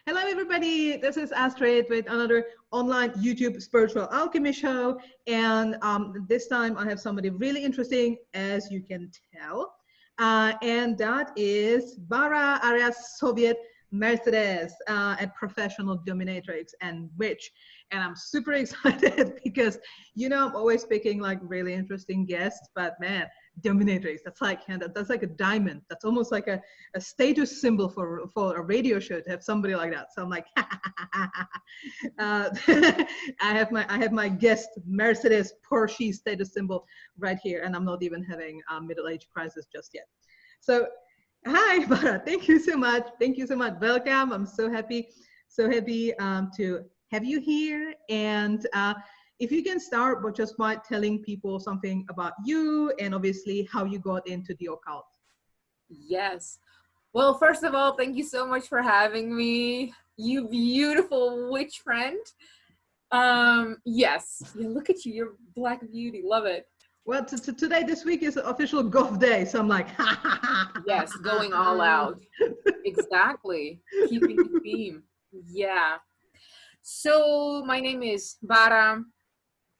Hello, everybody. This is Astrid with another online YouTube spiritual alchemy show. And this time I have somebody really interesting, as you can tell. And that is Bara Arias Soviet Mercedes, a professional dominatrix and witch. And I'm super excited because, I'm always picking like really interesting guests, but man, dominatrix, that's like a diamond. That's almost like a status symbol for a radio show to have somebody like that. So I'm like, I have my guest Mercedes Porsche status symbol right here, and I'm not even having a middle-age crisis just yet. So, hi, Bara. Thank you so much. Thank you so much. Welcome. I'm so happy to have you here. And if you can start just by telling people something about you and obviously how you got into the occult. Yes. Well, first of all, thank you so much for having me, you beautiful witch friend. Yes. Yeah, look at you. You're Black Beauty. Love it. Well, today, this week is official goth day. So I'm like, yes, going all out. Exactly. Keeping the theme. Yeah. So my name is Bara.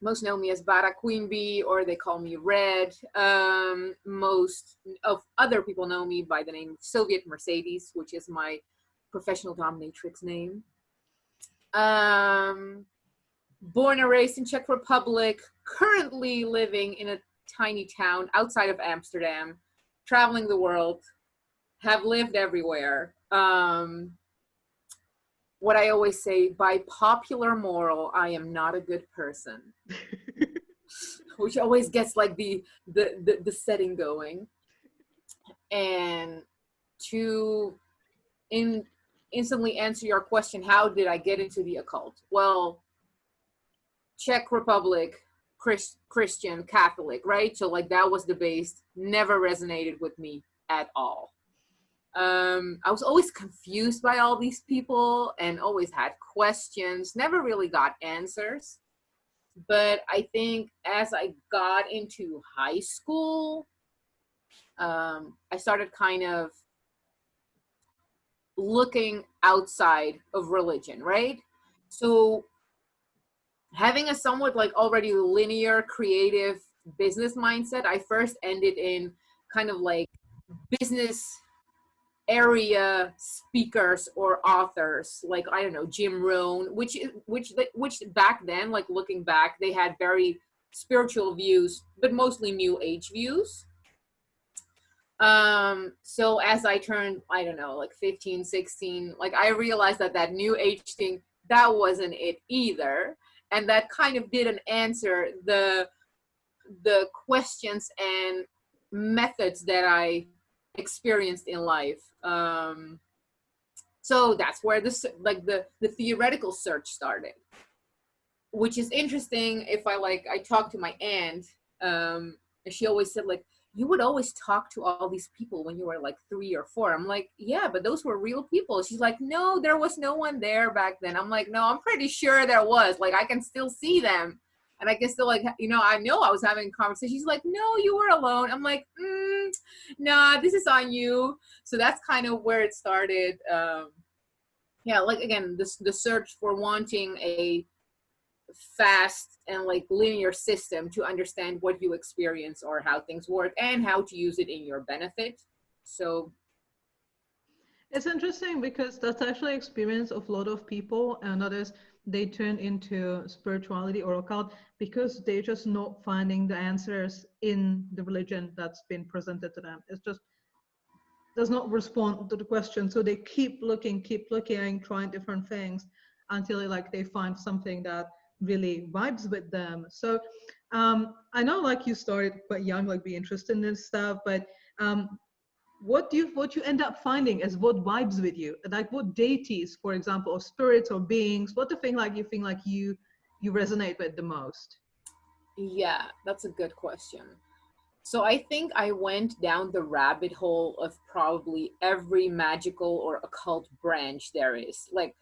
Most know me as Bara Queen Bee, or they call me Red. Most of other people know me by the name of Soviet Mercedes, which is my professional dominatrix name. Born and raised in Czech Republic, currently living in a tiny town outside of Amsterdam, traveling the world, have lived everywhere. What I always say, by popular moral, I am not a good person, which always gets like the setting going. And to instantly answer your question, how did I get into the occult? Well, Czech Republic, Christian, Catholic, right? So like that was the base, never resonated with me at all. I was always confused by all these people and always had questions, never really got answers. But I think as I got into high school, I started kind of looking outside of religion, right? So having a somewhat like already linear creative business mindset, I first ended in kind of like business area speakers or authors, like I don't know, Jim Rohn, which back then, like looking back, they had very spiritual views, but mostly new age views. So as I turned, I don't know, like 15, 16, like I realized that new age thing, that wasn't it either, and that kind of didn't answer the questions and methods that I experienced in life. So that's where the theoretical search started, which is interesting. If I talked to my aunt, and she always said like, you would always talk to all these people when you were like 3 or 4. I'm like, yeah, but those were real people. She's like, no, there was no one there back then. I'm like, no, I'm pretty sure there was. Like, I can still see them. And I can still I know I was having a conversation. She's like, no, you were alone. I'm like, nah, this is on you. So that's kind of where it started. Yeah, like again, the search for wanting a fast and like linear system to understand what you experience or how things work and how to use it in your benefit. So it's interesting because that's actually experience of a lot of people, and that is they turn into spirituality or occult because they're just not finding the answers in the religion that's been presented to them. It just does not respond to the question. So they keep looking, trying different things until they find something that really vibes with them. So I know like you started quite young, like be interested in this stuff, but what you end up finding is what vibes with you, like what deities, for example, or spirits or beings, what the thing like you think like you resonate with the most? Yeah, that's a good question. So I think I went down the rabbit hole of probably every magical or occult branch there is, like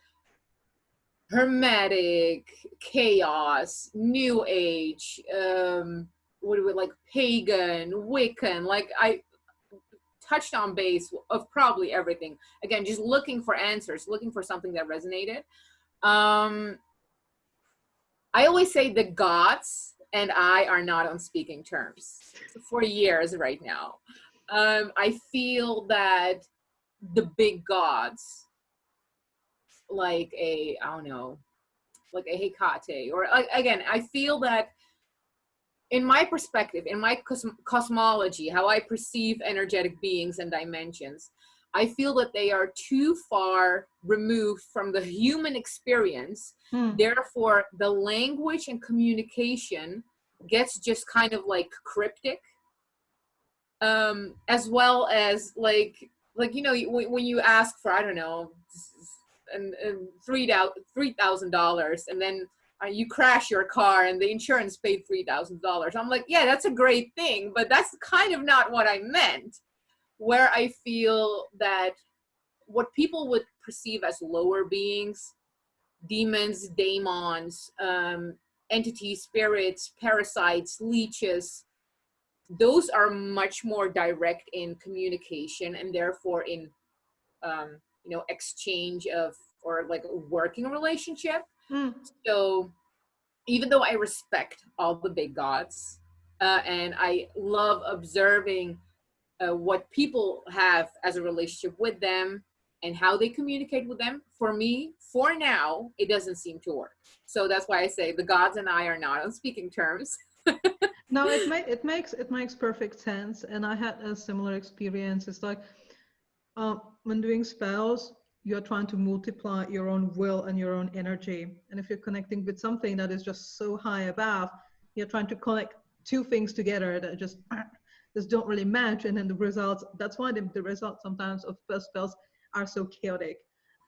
Hermetic, Chaos, New Age, what do we like, Pagan, Wiccan, touched on base of probably everything. Again, just looking for answers, looking for something that resonated. I always say the gods and I are not on speaking terms for years right now. I feel that the big gods, like I don't know, like a Hecate, or again, I feel that in my perspective, in my cosmology, how I perceive energetic beings and dimensions, I feel that they are too far removed from the human experience. Therefore, the language and communication gets just kind of like cryptic, as well as like you know, when you ask for, I don't know, and $3,000, and then you crash your car and the insurance paid $3,000. I'm like, yeah, that's a great thing, but that's kind of not what I meant. Where I feel that what people would perceive as lower beings, demons, daemons, entities, spirits, parasites, leeches, those are much more direct in communication and therefore in you know, exchange of, or like a working relationship. So even though I respect all the big gods, and I love observing what people have as a relationship with them and how they communicate with them, for me, for now, it doesn't seem to work. So that's why I say the gods and I are not on speaking terms. No, it makes perfect sense, and I had a similar experience. It's like when doing spells, you're trying to multiply your own will and your own energy, and if you're connecting with something that is just so high above, you're trying to connect two things together that just don't really match, and then the results. That's why the results sometimes of spells are so chaotic,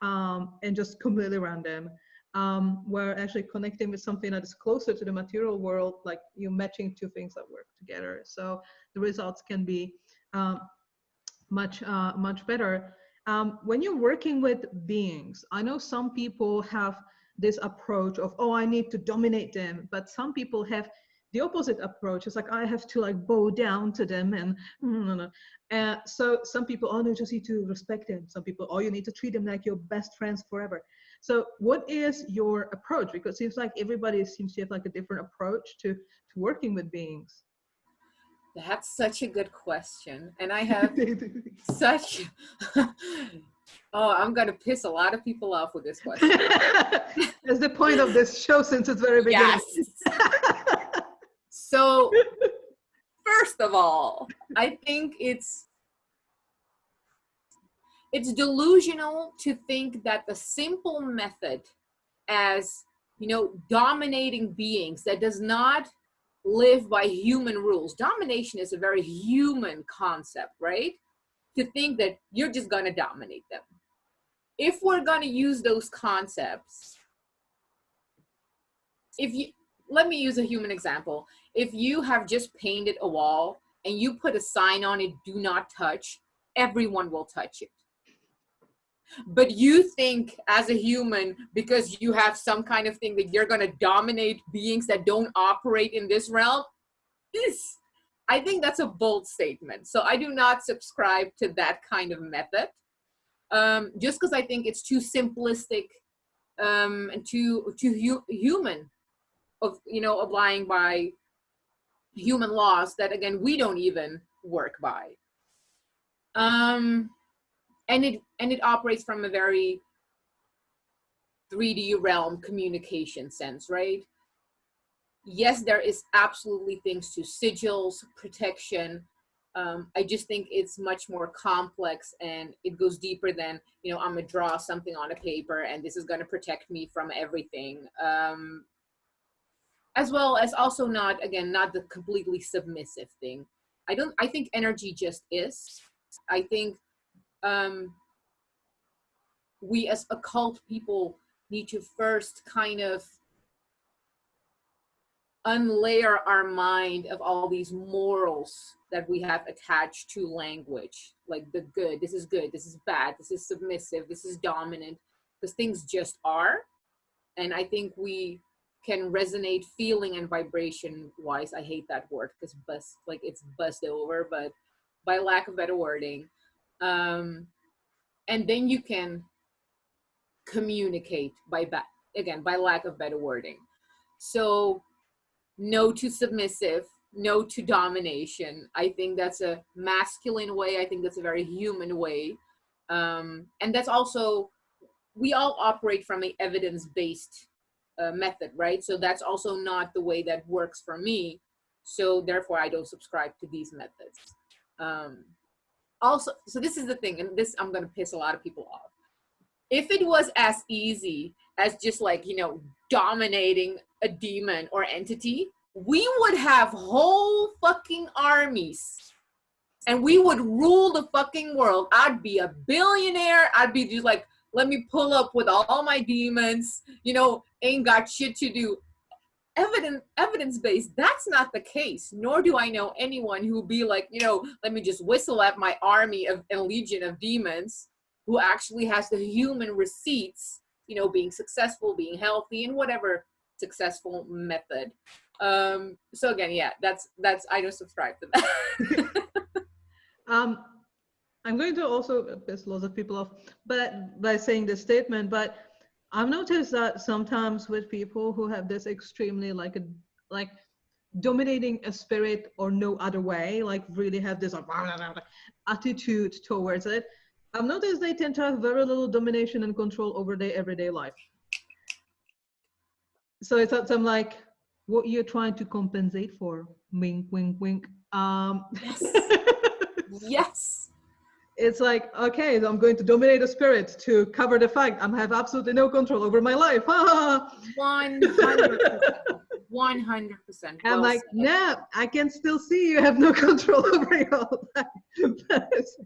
and just completely random. Where actually connecting with something that is closer to the material world, like you matching two things that work together. So the results can be much better. When you're working with beings, I know some people have this approach of, oh, I need to dominate them, but some people have the opposite approach. It's like, I have to like bow down to them, and so some people, oh no, just need to respect them. Some people, oh, you need to treat them like your best friends forever. So what is your approach? Because it seems like everybody seems to have like a different approach to working with beings. That's such a good question. And I have such, oh, I'm going to piss a lot of people off with this question. That's the point of this show since its very beginning. Yes. So, first of all, I think it's delusional to think that the simple method as, you know, dominating beings that does not live by human rules. Domination is a very human concept, right? To think that you're just going to dominate them. If we're going to use those concepts, let me use a human example. If you have just painted a wall and you put a sign on it, do not touch, everyone will touch it. But you think as a human, because you have some kind of thing that you're going to dominate beings that don't operate in this realm, I think that's a bold statement. So I do not subscribe to that kind of method, just because I think it's too simplistic, and too human, of, you know, applying by human laws that, again, we don't even work by. And it operates from a very 3D realm communication sense, right? Yes, there is absolutely things to sigils, protection. I just think it's much more complex and it goes deeper than, you know, I'm gonna draw something on a paper and this is gonna protect me from everything. As well as also not the completely submissive thing. I think energy just is. I think we as occult people need to first kind of unlayer our mind of all these morals that we have attached to language, like the good, this is bad, this is submissive, this is dominant, because things just are. And I think we can resonate feeling and vibration wise. I hate that word because it's buzzed over, but by lack of better wording. And then you can communicate again, by lack of better wording. So no to submissive, no to domination. I think that's a masculine way. I think that's a very human way. And that's also, we all operate from an evidence-based method, right? So that's also not the way that works for me. So therefore, I don't subscribe to these methods. Also, so this is the thing, and this, I'm going to piss a lot of people off. If it was as easy as just like, you know, dominating a demon or entity, we would have whole fucking armies and we would rule the fucking world. I'd be a billionaire. I'd be just like, let me pull up with all my demons, you know, ain't got shit to do. Evidence-based, that's not the case. Nor do I know anyone who would be like, you know, let me just whistle at my army of a legion of demons, who actually has the human receipts, you know, being successful, being healthy, in whatever successful method. So again, yeah, that's I don't subscribe to that. I'm going to also piss lots of people off, but by saying this statement, but I've noticed that sometimes with people who have this extremely like dominating a spirit or no other way, like really have this attitude towards it, I've noticed they tend to have very little domination and control over their everyday life. So it's I'm like, what you're trying to compensate for? Wink, wink, wink. Yes. Yes. It's like, okay, I'm going to dominate a spirit to cover the fact I have absolutely no control over my life. 100%. 100%. I'm like, no, I can still see you have no control over your life. That is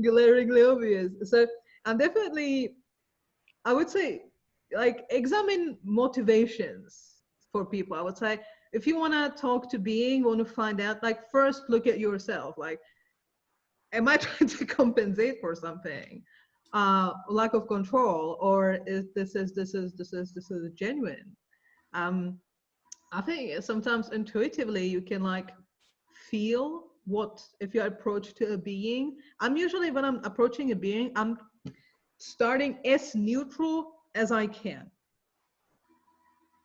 glaringly obvious. So I'm definitely, I would say, like, examine motivations for people. I would say, if you want to talk to being, want to find out, like, first look at yourself. Like, am I trying to compensate for something? Lack of control, or is this is genuine? I think sometimes intuitively you can like feel what, if you approach to a being. I'm usually, when I'm approaching a being, I'm starting as neutral as I can.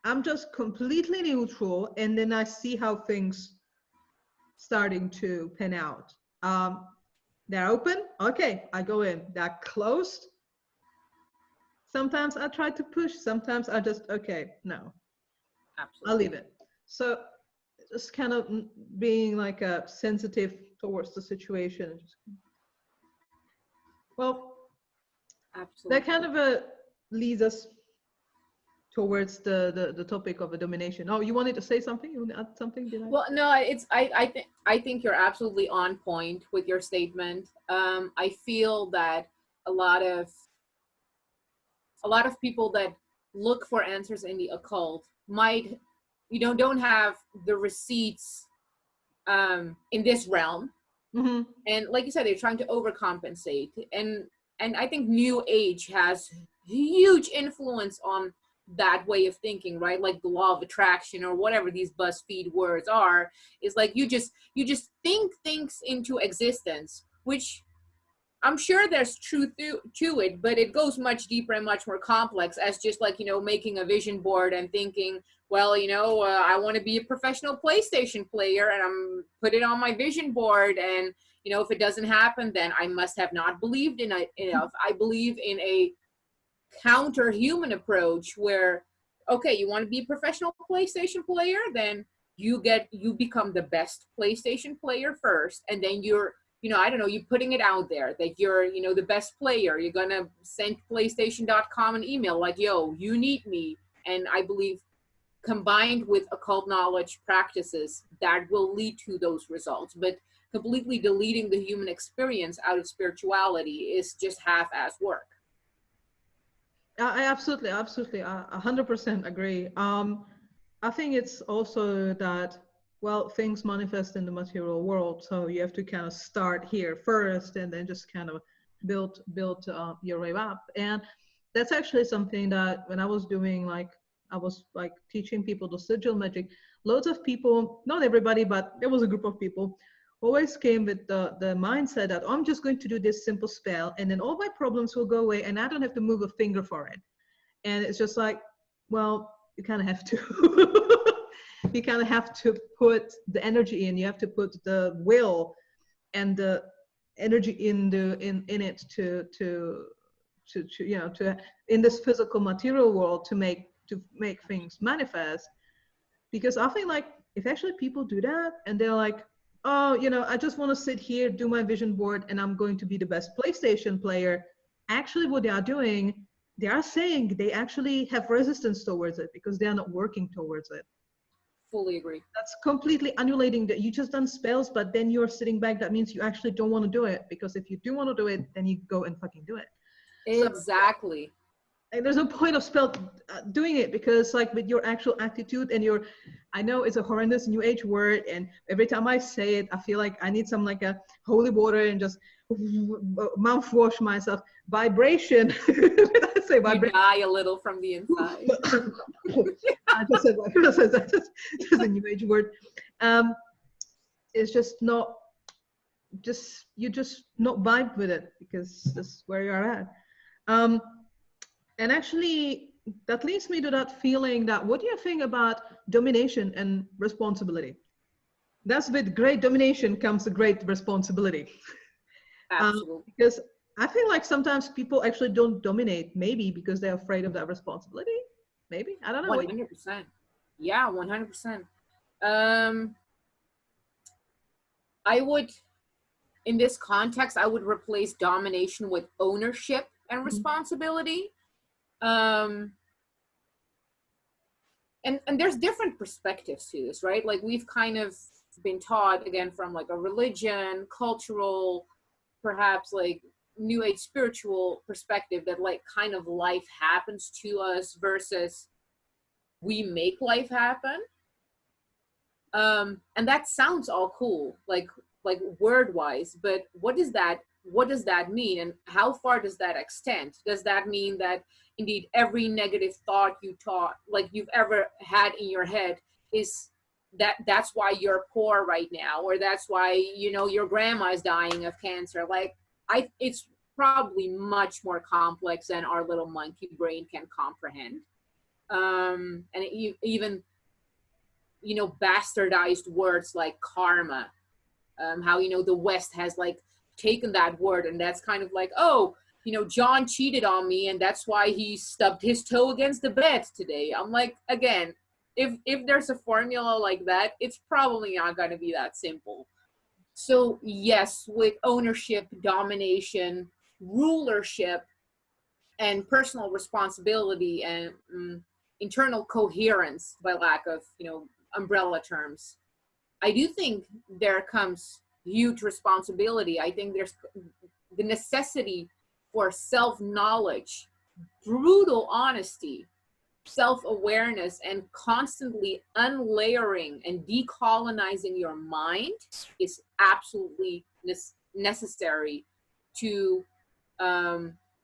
I'm just completely neutral, and then I see how things starting to pan out. They're open, okay, I go in. They're closed. Sometimes I try to push, sometimes I just, okay, no. Absolutely. I'll leave it. So just kind of being like a sensitive towards the situation. Well, absolutely. That kind of leads us towards the topic of a domination. Oh, you wanted to say something? You want to add something? Did I? Well, no, I think you're absolutely on point with your statement. I feel that a lot of people that look for answers in the occult might, you know, don't have the receipts in this realm. Mm-hmm. And like you said, they're trying to overcompensate. And I think New Age has huge influence on that way of thinking, right? Like the law of attraction, or whatever these BuzzFeed words are, is like you just think things into existence, which I'm sure there's truth to it, but it goes much deeper and much more complex, as just like, you know, making a vision board and thinking, well, you know, I want to be a professional PlayStation player, and I'm put it on my vision board, and, you know, if it doesn't happen, then I must have not believed in it enough. I believe in a counter-human approach where, okay, you want to be a professional PlayStation player, then you become the best PlayStation player first, and then you're, you know, I don't know, you're putting it out there that you're, you know, the best player. You're going to send PlayStation.com an email like, yo, you need me. And I believe combined with occult knowledge practices, that will lead to those results. But completely deleting the human experience out of spirituality is just half-ass work. I absolutely, 100% agree. I think it's also that, well, things manifest in the material world, so you have to kind of start here first, and then just kind of build your way up. And that's actually something that when I was doing, like, I was like teaching people the sigil magic, loads of people, not everybody, but there was a group of people always came with the mindset that, oh, I'm just going to do this simple spell and then all my problems will go away and I don't have to move a finger for it. And it's just like, well, you kind of have to. You kind of have to put the energy in. You have to put the will and the energy in it to you know, to in this physical material world to make things manifest. Because I think like if actually people do that and they're like, oh, you know, I just want to sit here, do my vision board, and I'm going to be the best PlayStation player. Actually, what they are doing, they are saying they actually have resistance towards it because they are not working towards it. Fully agree. That's completely annulating that you just done spells, but then you're sitting back. That means you actually don't want to do it, because if you do want to do it, then you go and fucking do it. Exactly. So, and there's no point of doing it, because like with your actual attitude and your, I know it's a horrendous new age word, and every time I say it I feel like I need some like a holy water and just mouthwash myself. Vibration. I say vibration. You die a little from the inside. I just said that's just a new age word. It's just not, you just not vibe with it, because that's where you're at. And actually, that leads me to that feeling that, what do you think about domination and responsibility? That's with great domination comes a great responsibility. Absolutely. Because I feel like sometimes people actually don't dominate, maybe because they're afraid of that responsibility. Maybe, I don't know. 100%. Yeah, 100%. I would, in this context, I would replace domination with ownership and responsibility. And there's different perspectives to this, right? Like we've kind of been taught, again, from like a religion, cultural, perhaps like new age spiritual perspective, that like kind of life happens to us versus we make life happen. And that sounds all cool, like word wise, but what does that mean, and how far does that extend? Does that mean that indeed every negative thought you've ever had in your head is that's why you're poor right now, or that's why, you know, your grandma is dying of cancer? Like it's probably much more complex than our little monkey brain can comprehend. And even, you know, bastardized words like karma, how, you know, the West has like taken that word, and that's kind of like, oh, you know, John cheated on me and that's why he stubbed his toe against the bed today. I'm like, again, if there's a formula like that, it's probably not going to be that simple. So yes, with ownership, domination, rulership, and personal responsibility, and internal coherence, by lack of, you know, umbrella terms, I do think there comes huge responsibility. I think there's the necessity for self-knowledge, brutal honesty, self-awareness, and constantly unlayering and decolonizing your mind is absolutely necessary to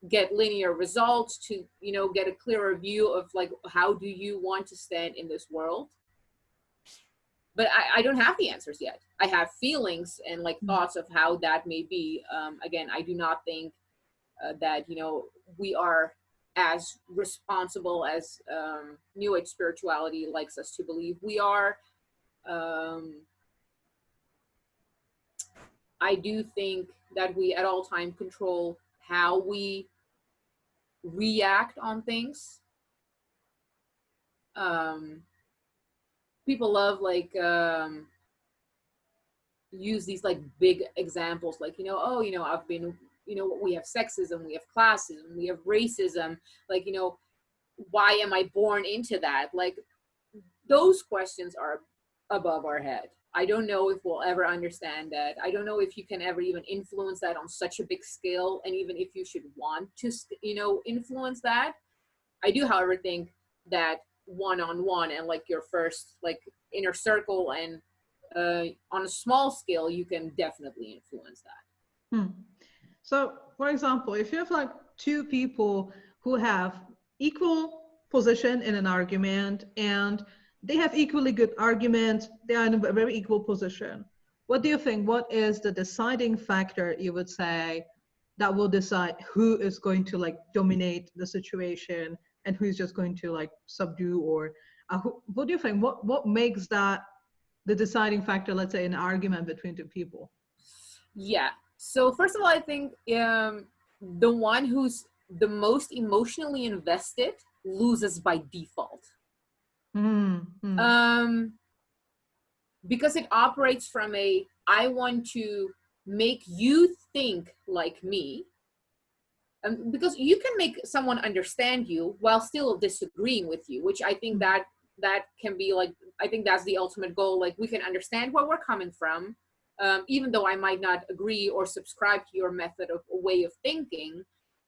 get linear results, to, you know, get a clearer view of like, how do you want to stand in this world? But I don't have the answers yet. I have feelings and like thoughts of how that may be. Again, I do not think that, you know, we are as responsible as New Age spirituality likes us to believe we are. I do think that we at all time control how we react on things. People love like use these like big examples, like, you know, oh, you know, I've been, you know, we have sexism, we have classism, we have racism, like, you know, why am I born into that? Like, those questions are above our head. I don't know if we'll ever understand that. I don't know if you can ever even influence that on such a big scale, and even if you should want to, you know, influence that. I do, however, think that one-on-one and like your first like inner circle and on a small scale, you can definitely influence that. So, for example, if you have like two people who have equal position in an argument and they have equally good arguments, they are in a very equal position, what do you think? What is the deciding factor, you would say, that will decide who is going to like dominate the situation and who's just going to like subdue, or what do you think? What makes that the deciding factor, let's say, in an argument between two people? Yeah. So first of all, I think the one who's the most emotionally invested loses by default. Mm-hmm. Um, because it operates from a I want to make you think like me. Because you can make someone understand you while still disagreeing with you, which I think that can be like, I think that's the ultimate goal. Like, we can understand where we're coming from, even though I might not agree or subscribe to your method of way of thinking.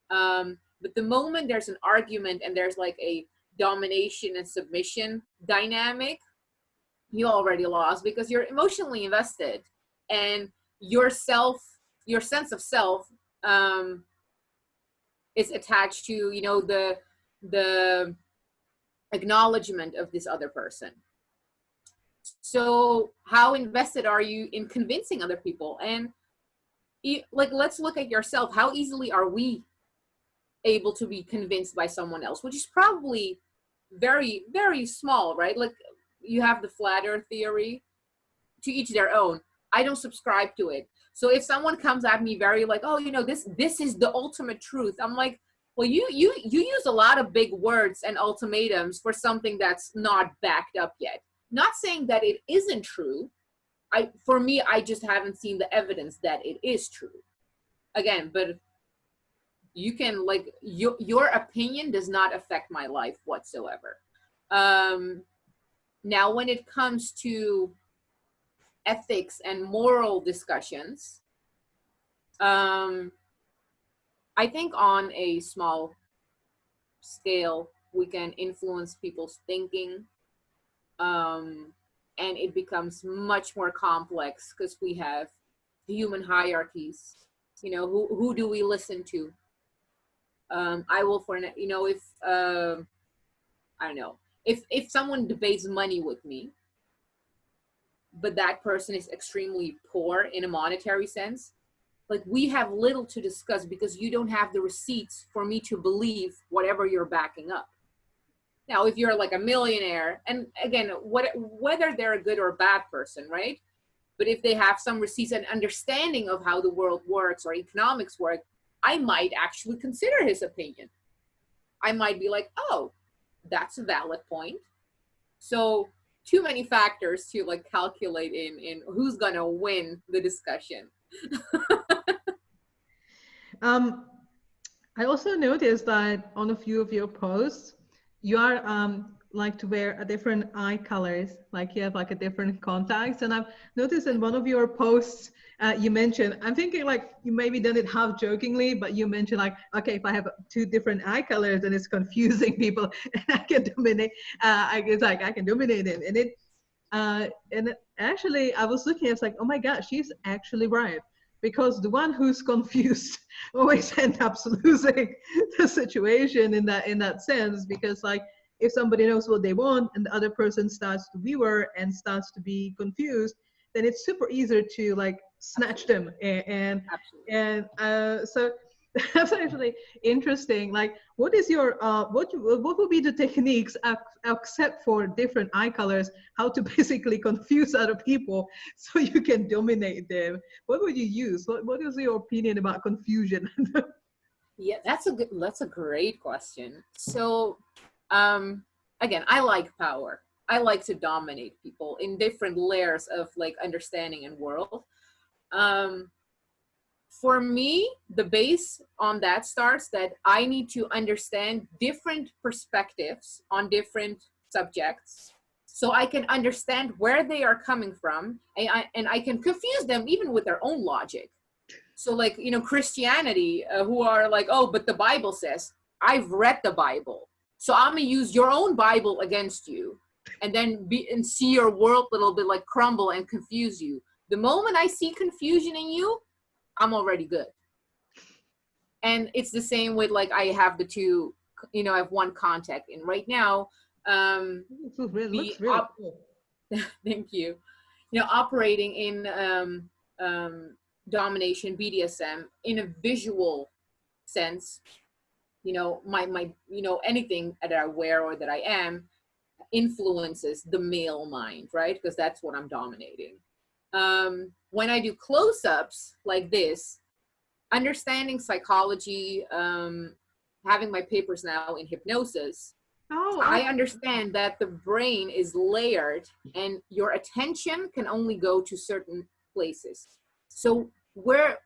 But the moment there's an argument and there's like a domination and submission dynamic, you already lost, because you're emotionally invested, and your sense of self, is attached to, you know, the acknowledgement of this other person. So how invested are you in convincing other people? And like, let's look at yourself. How easily are we able to be convinced by someone else, which is probably very, very small, right? Like, you have the flat earth theory, to each their own. I don't subscribe to it. So if someone comes at me very like, oh, you know, this is the ultimate truth, I'm like, well, you use a lot of big words and ultimatums for something that's not backed up yet. Not saying that it isn't true. For me, I just haven't seen the evidence that it is true. Again, but you can, like, your opinion does not affect my life whatsoever. Now, when it comes to ethics and moral discussions, I think on a small scale, we can influence people's thinking, and it becomes much more complex because we have human hierarchies. You know, who do we listen to? I will, for, you know, if I don't know, if someone debates money with me, but that person is extremely poor in a monetary sense, like, we have little to discuss because you don't have the receipts for me to believe whatever you're backing up. Now, if you're like a millionaire, and again, whether they're a good or a bad person, right? But if they have some receipts and understanding of how the world works or economics work, I might actually consider his opinion. I might be like, oh, that's a valid point. So too many factors to like calculate in who's gonna win the discussion. I also noticed that on a few of your posts, you are like to wear a different eye colors, like you have like a different contacts. And I've noticed in one of your posts, you mentioned, I'm thinking like you maybe done it half jokingly, but you mentioned like, okay, if I have two different eye colors, then it's confusing people, and I can dominate. I guess like I can dominate it, and actually I was looking, it's like, oh my God, she's actually right. Because the one who's confused always ends up losing the situation in that sense. Because like, if somebody knows what they want and the other person starts to waver and starts to be confused, then it's super easy to like snatch them. So that's actually interesting. Like, what is your what would be the techniques except for different eye colors, how to basically confuse other people so you can dominate them? What would you use? What is your opinion about confusion? Yeah, that's a great question. So, again, I like power. I like to dominate people in different layers of like understanding and world. For me, the base on that starts that I need to understand different perspectives on different subjects, so I can understand where they are coming from, and I can confuse them even with their own logic. So like, you know, Christianity, who are like, oh, but the Bible says. I've read the Bible, so I'm gonna use your own Bible against you, and then see your world a little bit like crumble and confuse you. The moment I see confusion in you, I'm already good. And it's the same with like, I have the two, you know, I have one contact in right now. Looks really cool. Thank you. operating in domination, BDSM, in a visual sense, my anything that I wear or that I am influences the male mind, right? Because that's what I'm dominating. When I do close-ups like this, understanding psychology, having my papers now in hypnosis, I understand that the brain is layered and your attention can only go to certain places. So where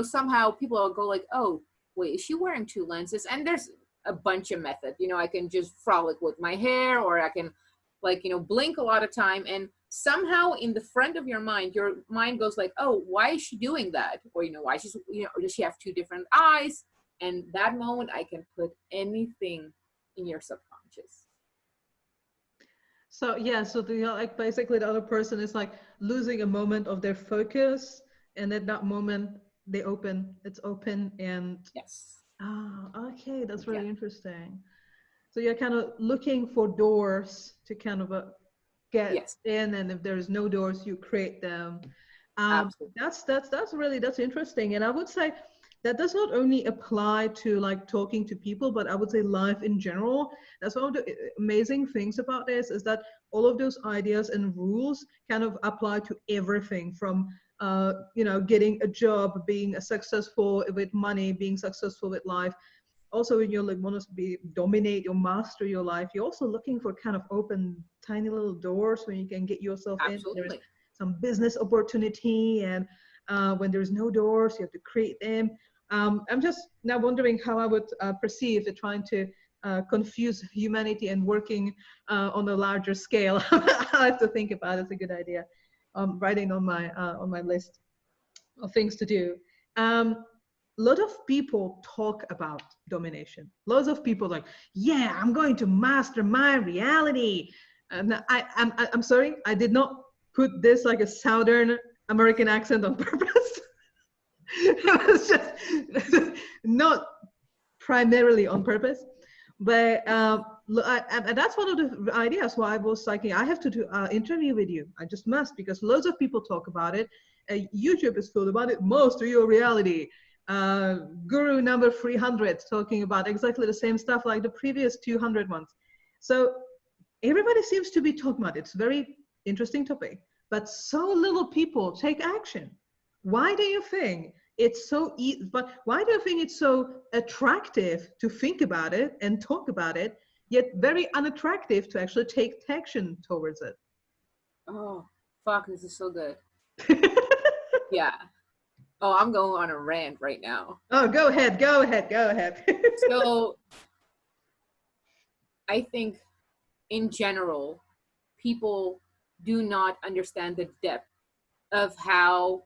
somehow people will go like, oh, wait, is she wearing two lenses? And there's a bunch of methods. I can just frolic with my hair, or I can blink a lot of time, and somehow in the front of your mind goes like, oh, why is she doing that? Or why she's or does she have two different eyes? And that moment I can put anything in your subconscious. So yeah, so the like basically the other person is like losing a moment of their focus, and at that moment it's open, and Yes. Okay, that's really interesting. So you're kind of looking for doors to kind of get in, and if there's no doors, you create them. Absolutely. That's interesting, and I would say that does not only apply to like talking to people, but I would say life in general. That's one of the amazing things about this, is that all of those ideas and rules kind of apply to everything from getting a job, being successful with money, being successful with life. Also, when you like want to dominate or master your life, you're also looking for kind of open tiny little doors where you can get yourself in. There's some business opportunity, and when there's no doors, you have to create them. I'm just now wondering how I would perceive it, trying to confuse humanity and working on a larger scale. I have to think about it. It's a good idea. Writing on my list of things to do. A lot of people talk about domination. Lots of people like, yeah, I'm going to master my reality. And I'm sorry, I did not put this like a Southern American accent on purpose. It was just not primarily on purpose, but that's one of the ideas why I was like, I have to do an interview with you. I just must, because loads of people talk about it. YouTube is full about it. Master your reality. Guru number 300 talking about exactly the same stuff like the previous 200 ones. So everybody seems to be talking about it. It's a very interesting topic, but so little people take action. Why do you think it's so easy? But why do you think it's so attractive to think about it and talk about it, yet very unattractive to actually take action towards it? Oh, fuck, this is so good. Yeah. Oh, I'm going on a rant right now. Oh, go ahead. So I think in general, people do not understand the depth of how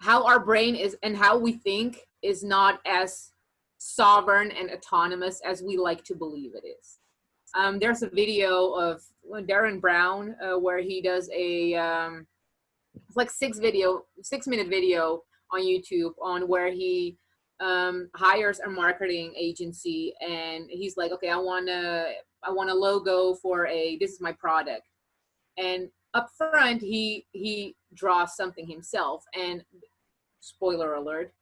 our brain is, and how we think is not as sovereign and autonomous as we like to believe it is. There's a video of Darren Brown where he does a it's like 6-minute video on YouTube on where he hires a marketing agency, and he's like, okay, I want a logo for this is my product, and up front he draws something himself, and spoiler alert,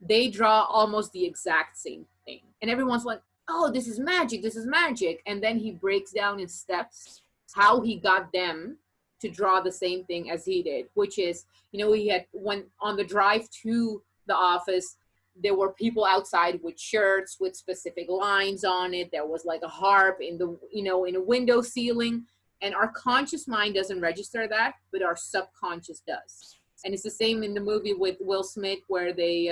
they draw almost the exact same thing, and everyone's like, oh, this is magic, and then he breaks down in steps how he got them to draw the same thing as he did, which is, he had, when on the drive to the office, there were people outside with shirts with specific lines on it. There was like a harp in the, in a window ceiling, and our conscious mind doesn't register that, but our subconscious does. And it's the same in the movie with Will Smith where they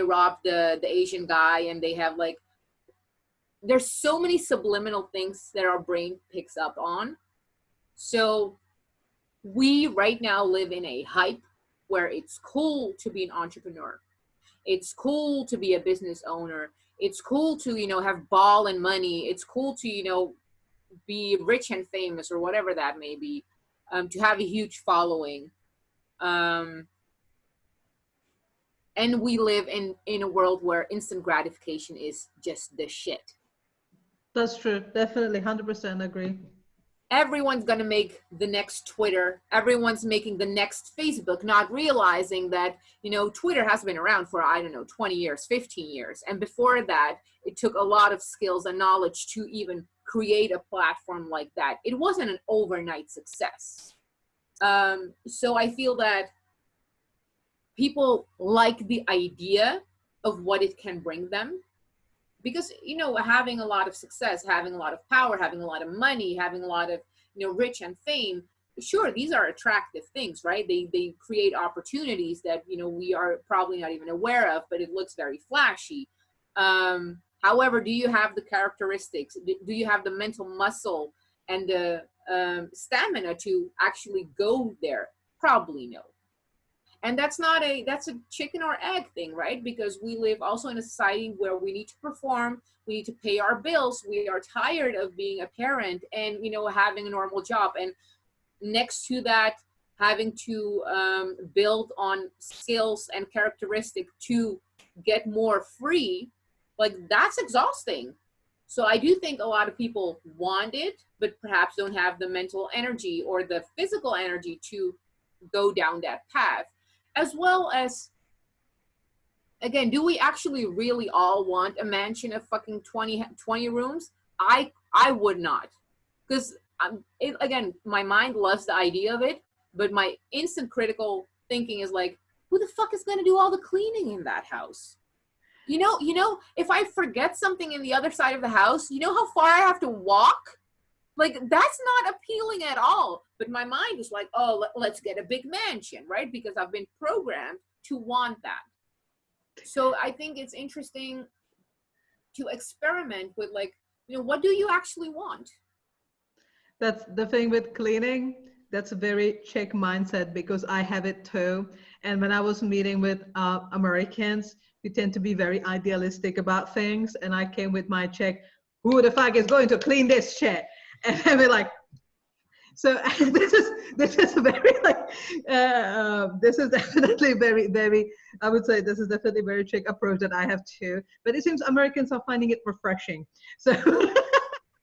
rob the Asian guy, and they have like, there's so many subliminal things that our brain picks up on. So we right now live in a hype where it's cool to be an entrepreneur. It's cool to be a business owner. It's cool to, have ball and money. It's cool to, be rich and famous, or whatever that may be, to have a huge following. And we live in a world where instant gratification is just the shit. That's true. Definitely 100% agree. Everyone's going to make the next Twitter. Everyone's making the next Facebook, not realizing that, Twitter has been around for, I don't know, 20 years, 15 years. And before that, it took a lot of skills and knowledge to even create a platform like that. It wasn't an overnight success. So I feel that people like the idea of what it can bring them, because having a lot of success, having a lot of power, having a lot of money, having a lot of rich and fame, sure, these are attractive things, right? They create opportunities that we are probably not even aware of, but it looks very flashy. However, do you have the characteristics, do you have the mental muscle and the stamina to actually go there? Probably no. And that's a chicken or egg thing, right? Because we live also in a society where we need to perform, we need to pay our bills, we are tired of being a parent and having a normal job, and next to that, having to build on skills and characteristic to get more free. Like, that's exhausting. So I do think a lot of people want it, but perhaps don't have the mental energy or the physical energy to go down that path. As well as, again, do we actually really all want a mansion of fucking 20 rooms? I would not. Because, again, my mind loves the idea of it, but my instant critical thinking is like, who the fuck is going to do all the cleaning in that house? If I forget something in the other side of the house, you know how far I have to walk? Like, that's not appealing at all. But my mind is like, oh, let's get a big mansion, right? Because I've been programmed to want that. So I think it's interesting to experiment with, like, what do you actually want? That's the thing with cleaning. That's a very Czech mindset because I have it too. And when I was meeting with Americans, we tend to be very idealistic about things. And I came with my Czech, who the fuck is going to clean this shit? And I be like, so this is very like this is definitely very I would say this is definitely very Czech approach that I have too. But it seems Americans are finding it refreshing. So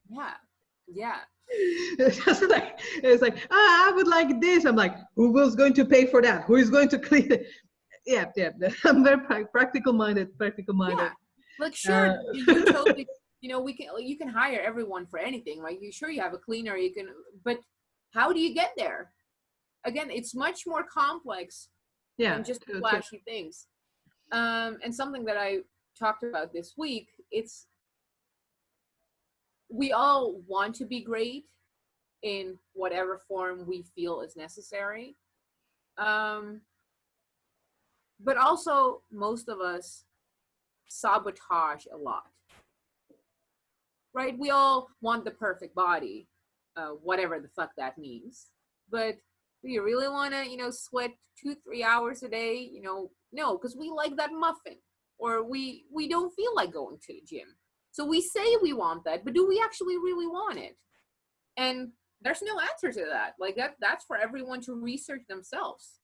yeah. It's like I would like this. I'm like, who was going to pay for that? Who is going to clean it? Yeah. I'm very practical minded. Yeah. Like, sure, you totally. You can hire everyone for anything, right? You sure you have a cleaner, but how do you get there? Again, it's much more complex than just flashy things. And something that I talked about this week, we all want to be great in whatever form we feel is necessary. But also, most of us sabotage a lot. Right? We all want the perfect body, whatever the fuck that means. But do you really want to, sweat 2-3 hours a day? No, because we like that muffin, or we don't feel like going to the gym. So we say we want that, but do we actually really want it? And there's no answer to that. Like, that's for everyone to research themselves.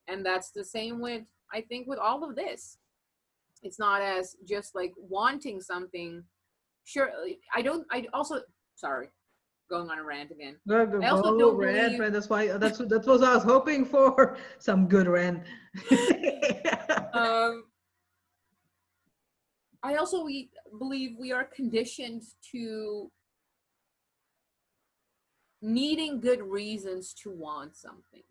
And that's the same with, I think, with all of this. It's not as just like wanting something. Sure, I also, sorry, going on a rant again. I also don't believe. That's what I was hoping for. Some good rant. I also believe we are conditioned to needing good reasons to want something.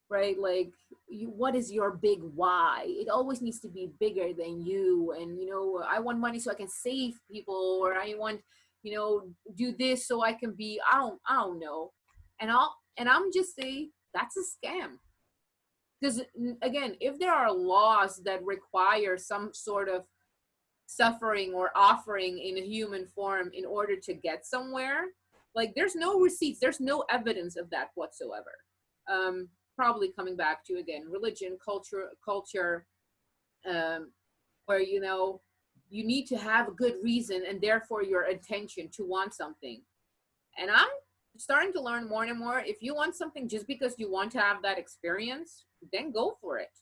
Right? Like, what is your big why? It always needs to be bigger than you. And, I want money so I can save people, or I want, do this so I can be, I don't know. And I'm just saying that's a scam. Because, again, if there are laws that require some sort of suffering or offering in a human form in order to get somewhere, like, there's no receipts, there's no evidence of that whatsoever. Probably coming back to, again, religion, culture, where, you need to have a good reason and therefore your intention to want something. And I'm starting to learn more and more, if you want something just because you want to have that experience, then go for it.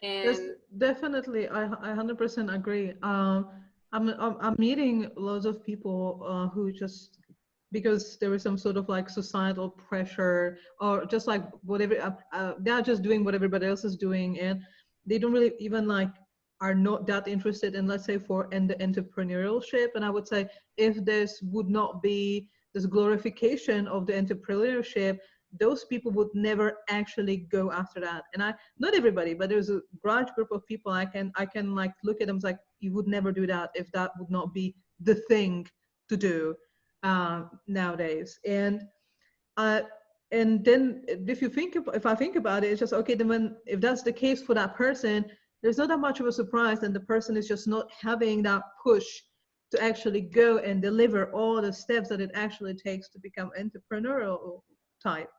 Yes, And definitely. I 100% agree. I'm meeting loads of people who just because there is some sort of like societal pressure or just like whatever they're just doing what everybody else is doing, and they don't really even like are not that interested in, let's say, for the entrepreneurship. And I would say if this would not be this glorification of the entrepreneurship, those people would never actually go after that. And I, not everybody, but there's a large group of people I can like look at them, it's like you would never do that if that would not be the thing to do nowadays. Uh, and then if you think if I think about it, it's just okay. Then when if that's the case for that person, there's not that much of a surprise, and the person is just not having that push to actually go and deliver all the steps that it actually takes to become entrepreneurial type.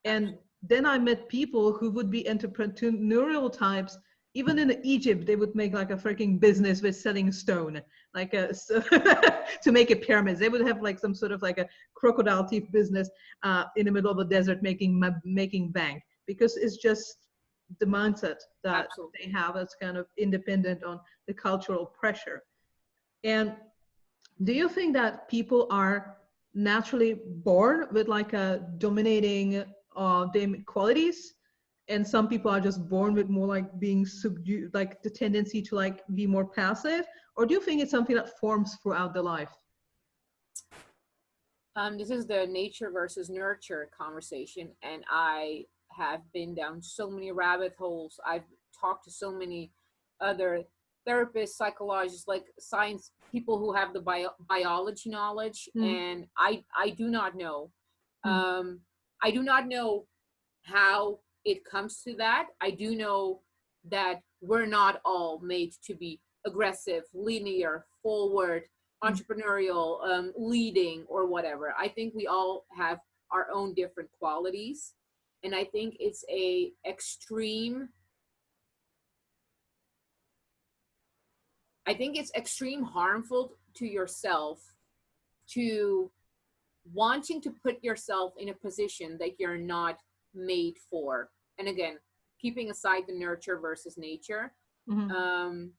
And absolutely, then I met people who would be entrepreneurial types. Even in Egypt, they would make like a freaking business with selling stone, like to make a pyramid. They would have like some sort of like a crocodile teeth business in the middle of the desert making bank, because it's just the mindset that they absolutely. have that's kind of independent on the cultural pressure. And do you think that people are naturally born with like a dominating them qualities, and some people are just born with more like being subdued, like the tendency to like be more passive? Or do you think it's something that forms throughout the life? This is the nature versus nurture conversation, and I have been down so many rabbit holes. I've talked to so many other therapists, psychologists, like science people who have the biology knowledge, Mm, and I do not know. mm, Um, I do not know how it comes to that. I do know that we're not all made to be aggressive, linear, forward, mm. entrepreneurial, leading, or whatever. I think we all have our own different qualities, and I think it's a extreme. I think it's extreme harmful to yourself to wanting to put yourself in a position that you're not made for. And again, keeping aside the nurture versus nature, Mhm. um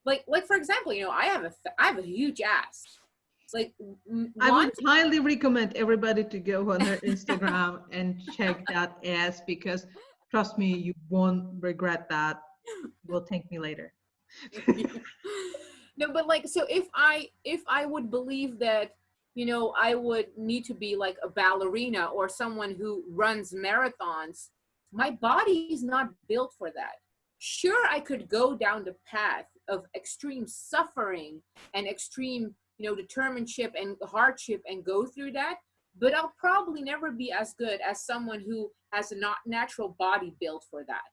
like for example, I have a huge ass. Like I would wanting. highly recommend everybody to go on her Instagram and check that ass, because trust me, you won't regret that. You will thank me later. No, but like, so if I would believe that, I would need to be like a ballerina or someone who runs marathons, my body is not built for that. Sure, I could go down the path of extreme suffering and extreme, determineship and hardship and go through that, but I'll probably never be as good as someone who has a not natural body built for that.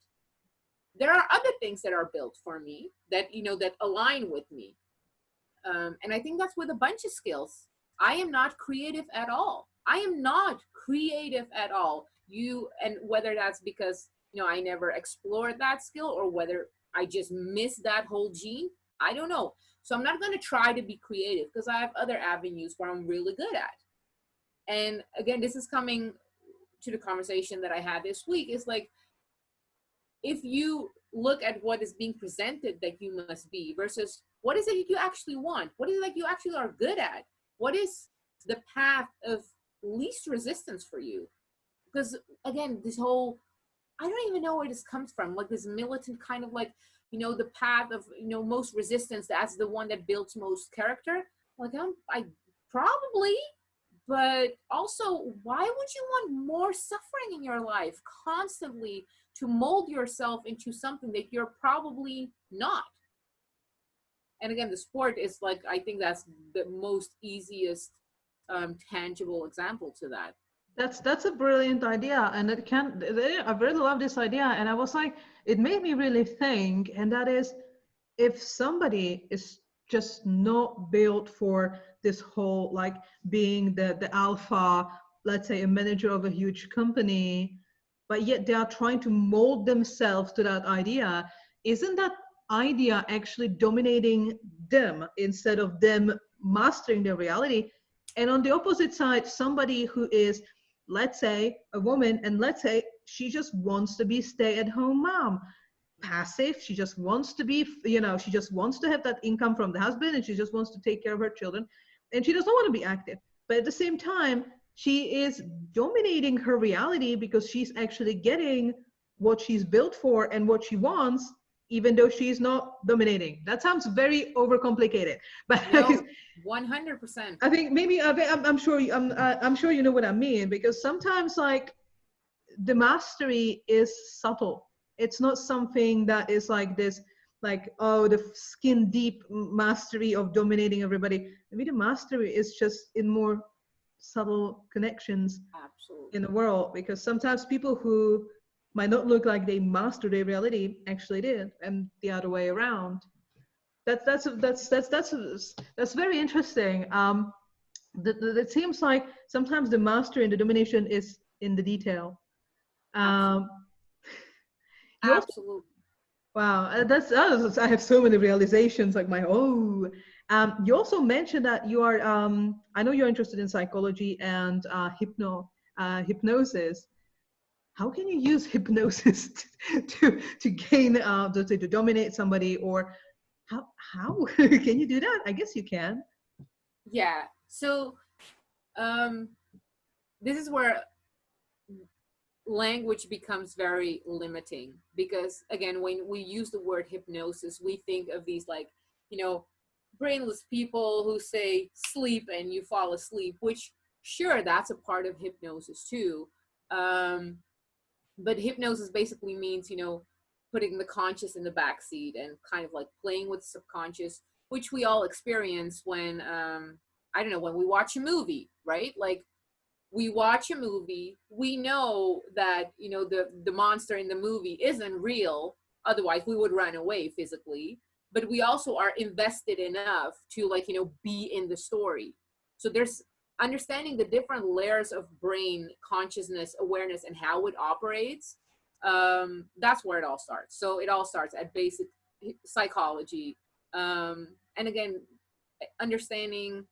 There are other things that are built for me that, that align with me. And I think that's with a bunch of skills. I am not creative at all. I am not creative at all. And whether that's because, I never explored that skill, or whether I just missed that whole gene, I don't know. So I'm not going to try to be creative because I have other avenues where I'm really good at. And again, this is coming to the conversation that I had this week. Is like, if you look at what is being presented that you must be versus what is it that you actually want, what is it that you actually are good at, what is the path of least resistance for you? Because again, this whole, I don't even know where this comes from, like this militant kind of like, the path of, most resistance, that's the one that builds most character. Like, I probably, but also, why would you want more suffering in your life constantly to mold yourself into something that you're probably not? And again, the sport is like, I think that's the most easiest tangible example to that. That's a brilliant idea, and it can. I really love this idea, and I was like, it made me really think, and that is, if somebody is just not built for this whole like being the alpha, let's say a manager of a huge company, but yet they are trying to mold themselves to that idea, isn't that idea actually dominating them instead of them mastering their reality? And on the opposite side, somebody who is, let's say, a woman, and let's say she just wants to be stay-at-home mom, passive. She just wants to be, she just wants to have that income from the husband, and she just wants to take care of her children, and she doesn't want to be active. But at the same time, she is dominating her reality because she's actually getting what she's built for and what she wants, even though she's not dominating. That sounds very overcomplicated, but No, 100%. I think maybe I'm sure I'm sure you know what I mean, because sometimes like the mastery is subtle. It's not something that is like this, like, oh, the skin deep mastery of dominating everybody. Maybe the mastery is just in more subtle connections Absolutely. in the world, because sometimes people who might not look like they mastered their reality actually did, and the other way around. That's very interesting. It seems like sometimes the mastery and the domination is in the detail. Absolutely. Um, you also, Absolutely. wow, I have so many realizations, like you also mentioned that you are, I know you're interested in psychology and hypnosis. How can you use hypnosis to gain, to dominate somebody, or how can you do that? I guess you can. Yeah. So um, this is where language becomes very limiting, because again, when we use the word hypnosis, we think of these, like, you know, brainless people who say sleep and you fall asleep, which sure, that's a part of hypnosis too. um, but hypnosis basically means, putting the conscious in the back seat and kind of like playing with subconscious, which we all experience when I don't know, when we watch a movie, right? Like, we watch a movie, we know that, the monster in the movie isn't real, otherwise we would run away physically, but we also are invested enough to, like, be in the story. So there's understanding the different layers of brain consciousness, awareness, and how it operates. That's where it all starts. So it all starts at basic psychology. And again, understanding,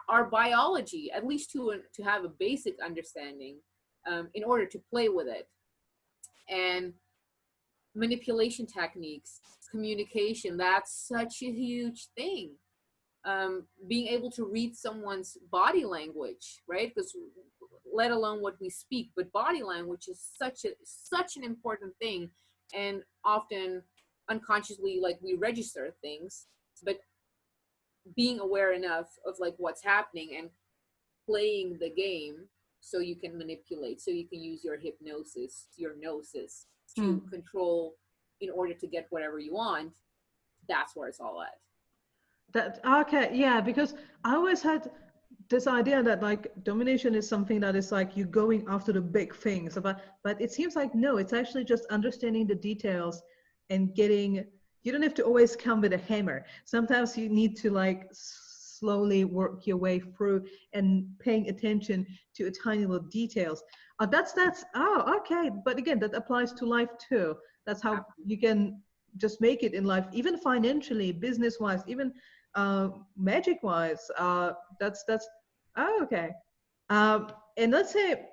our biology, at least to have a basic understanding, in order to play with it. And manipulation techniques, communication, that's such a huge thing. Being able to read someone's body language, right? Because let alone what we speak, but body language is such an important thing. And often unconsciously, like, we register things, but being aware enough of, like, what's happening and playing the game, so you can manipulate, so you can use your hypnosis, your gnosis, to Hmm. control in order to get whatever you want. That's where it's all at. That okay, yeah, because I always had this idea that like domination is something that is like you going after the big things, but it seems like no, it's actually just understanding the details and getting. You don't have to always come with a hammer. Sometimes you need to like slowly work your way through and paying attention to a tiny little details. That's oh okay, but again that applies to life too. That's how you can just make it in life, even financially, business wise, even magic wise. That's oh, okay. And let's say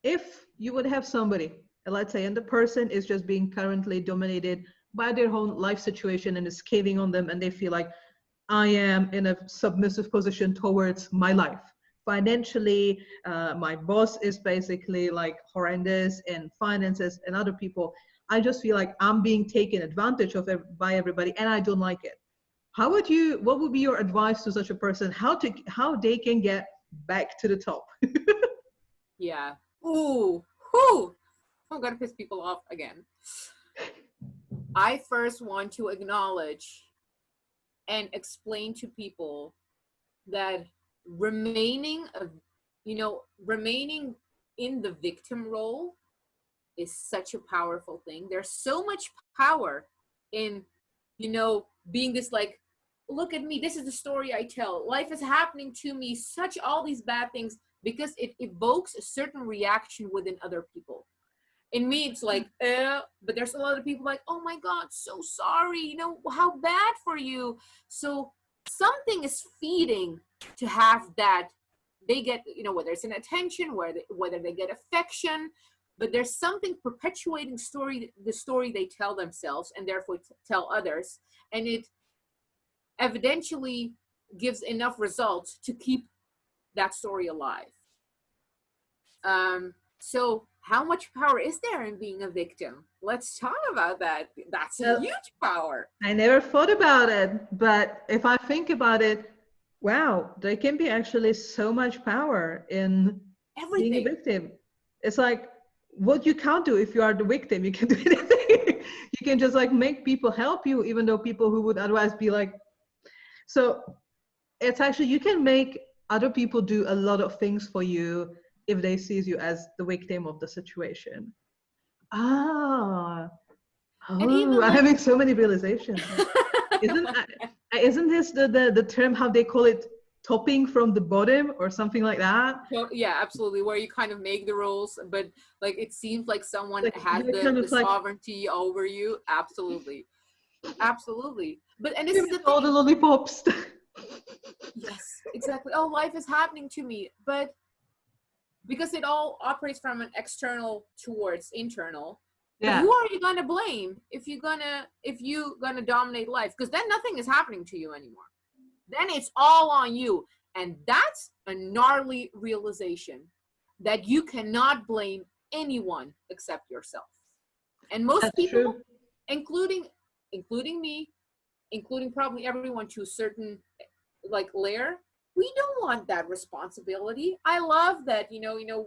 if you would have somebody, let's say, and the person is just being currently dominated by their own life situation and is caving on them, and they feel like I am in a submissive position towards my life. Financially, my boss is basically like horrendous, and finances and other people. I just feel like I'm being taken advantage of by everybody, and I don't like it. What would be your advice to such a person? How they can get back to the top? Yeah. Ooh, whoo. I'm gonna piss people off again. I first want to acknowledge and explain to people that remaining a remaining in the victim role is such a powerful thing. There's so much power in, being this, like, look at me, this is the story I tell. Life is happening to me, such all these bad things, because it evokes a certain reaction within other people. In me, it's like, but there's a lot of people like, oh my God, so sorry, how bad for you. So something is feeding to have that. They get, whether it's an attention, whether they get affection, but there's something perpetuating the story they tell themselves and therefore tell others, and it evidentially gives enough results to keep that story alive. So how much power is there in being a victim? Let's talk about that. That's a huge power. I never thought about it, but if I think about it, wow, there can be actually so much power in being a Everything. victim. It's like what you can't do if you are the victim. You can do anything. You can just like make people help you, even though people who would otherwise be like, so it's actually, you can make other people do a lot of things for you if they sees you as the victim of the situation. Ah, And oh, even I'm like having so many realizations. Isn't this the term, how they call it, topping from the bottom or something like that? yeah, absolutely, where you kind of make the rules, but like it seems like someone Like has you're kind the of like, sovereignty over you. Absolutely. Absolutely. But and this give is me the all the thing. lollipops. Yes, exactly. Oh, life is happening to me. But because it all operates from an external towards internal, but Yeah, who are you gonna blame if you gonna dominate life? Because then nothing is happening to you anymore. Then it's all on you. And that's a gnarly realization, that you cannot blame anyone except yourself. And most that's people, true. including me, including probably everyone to a certain like layer, we don't want that responsibility. I love that,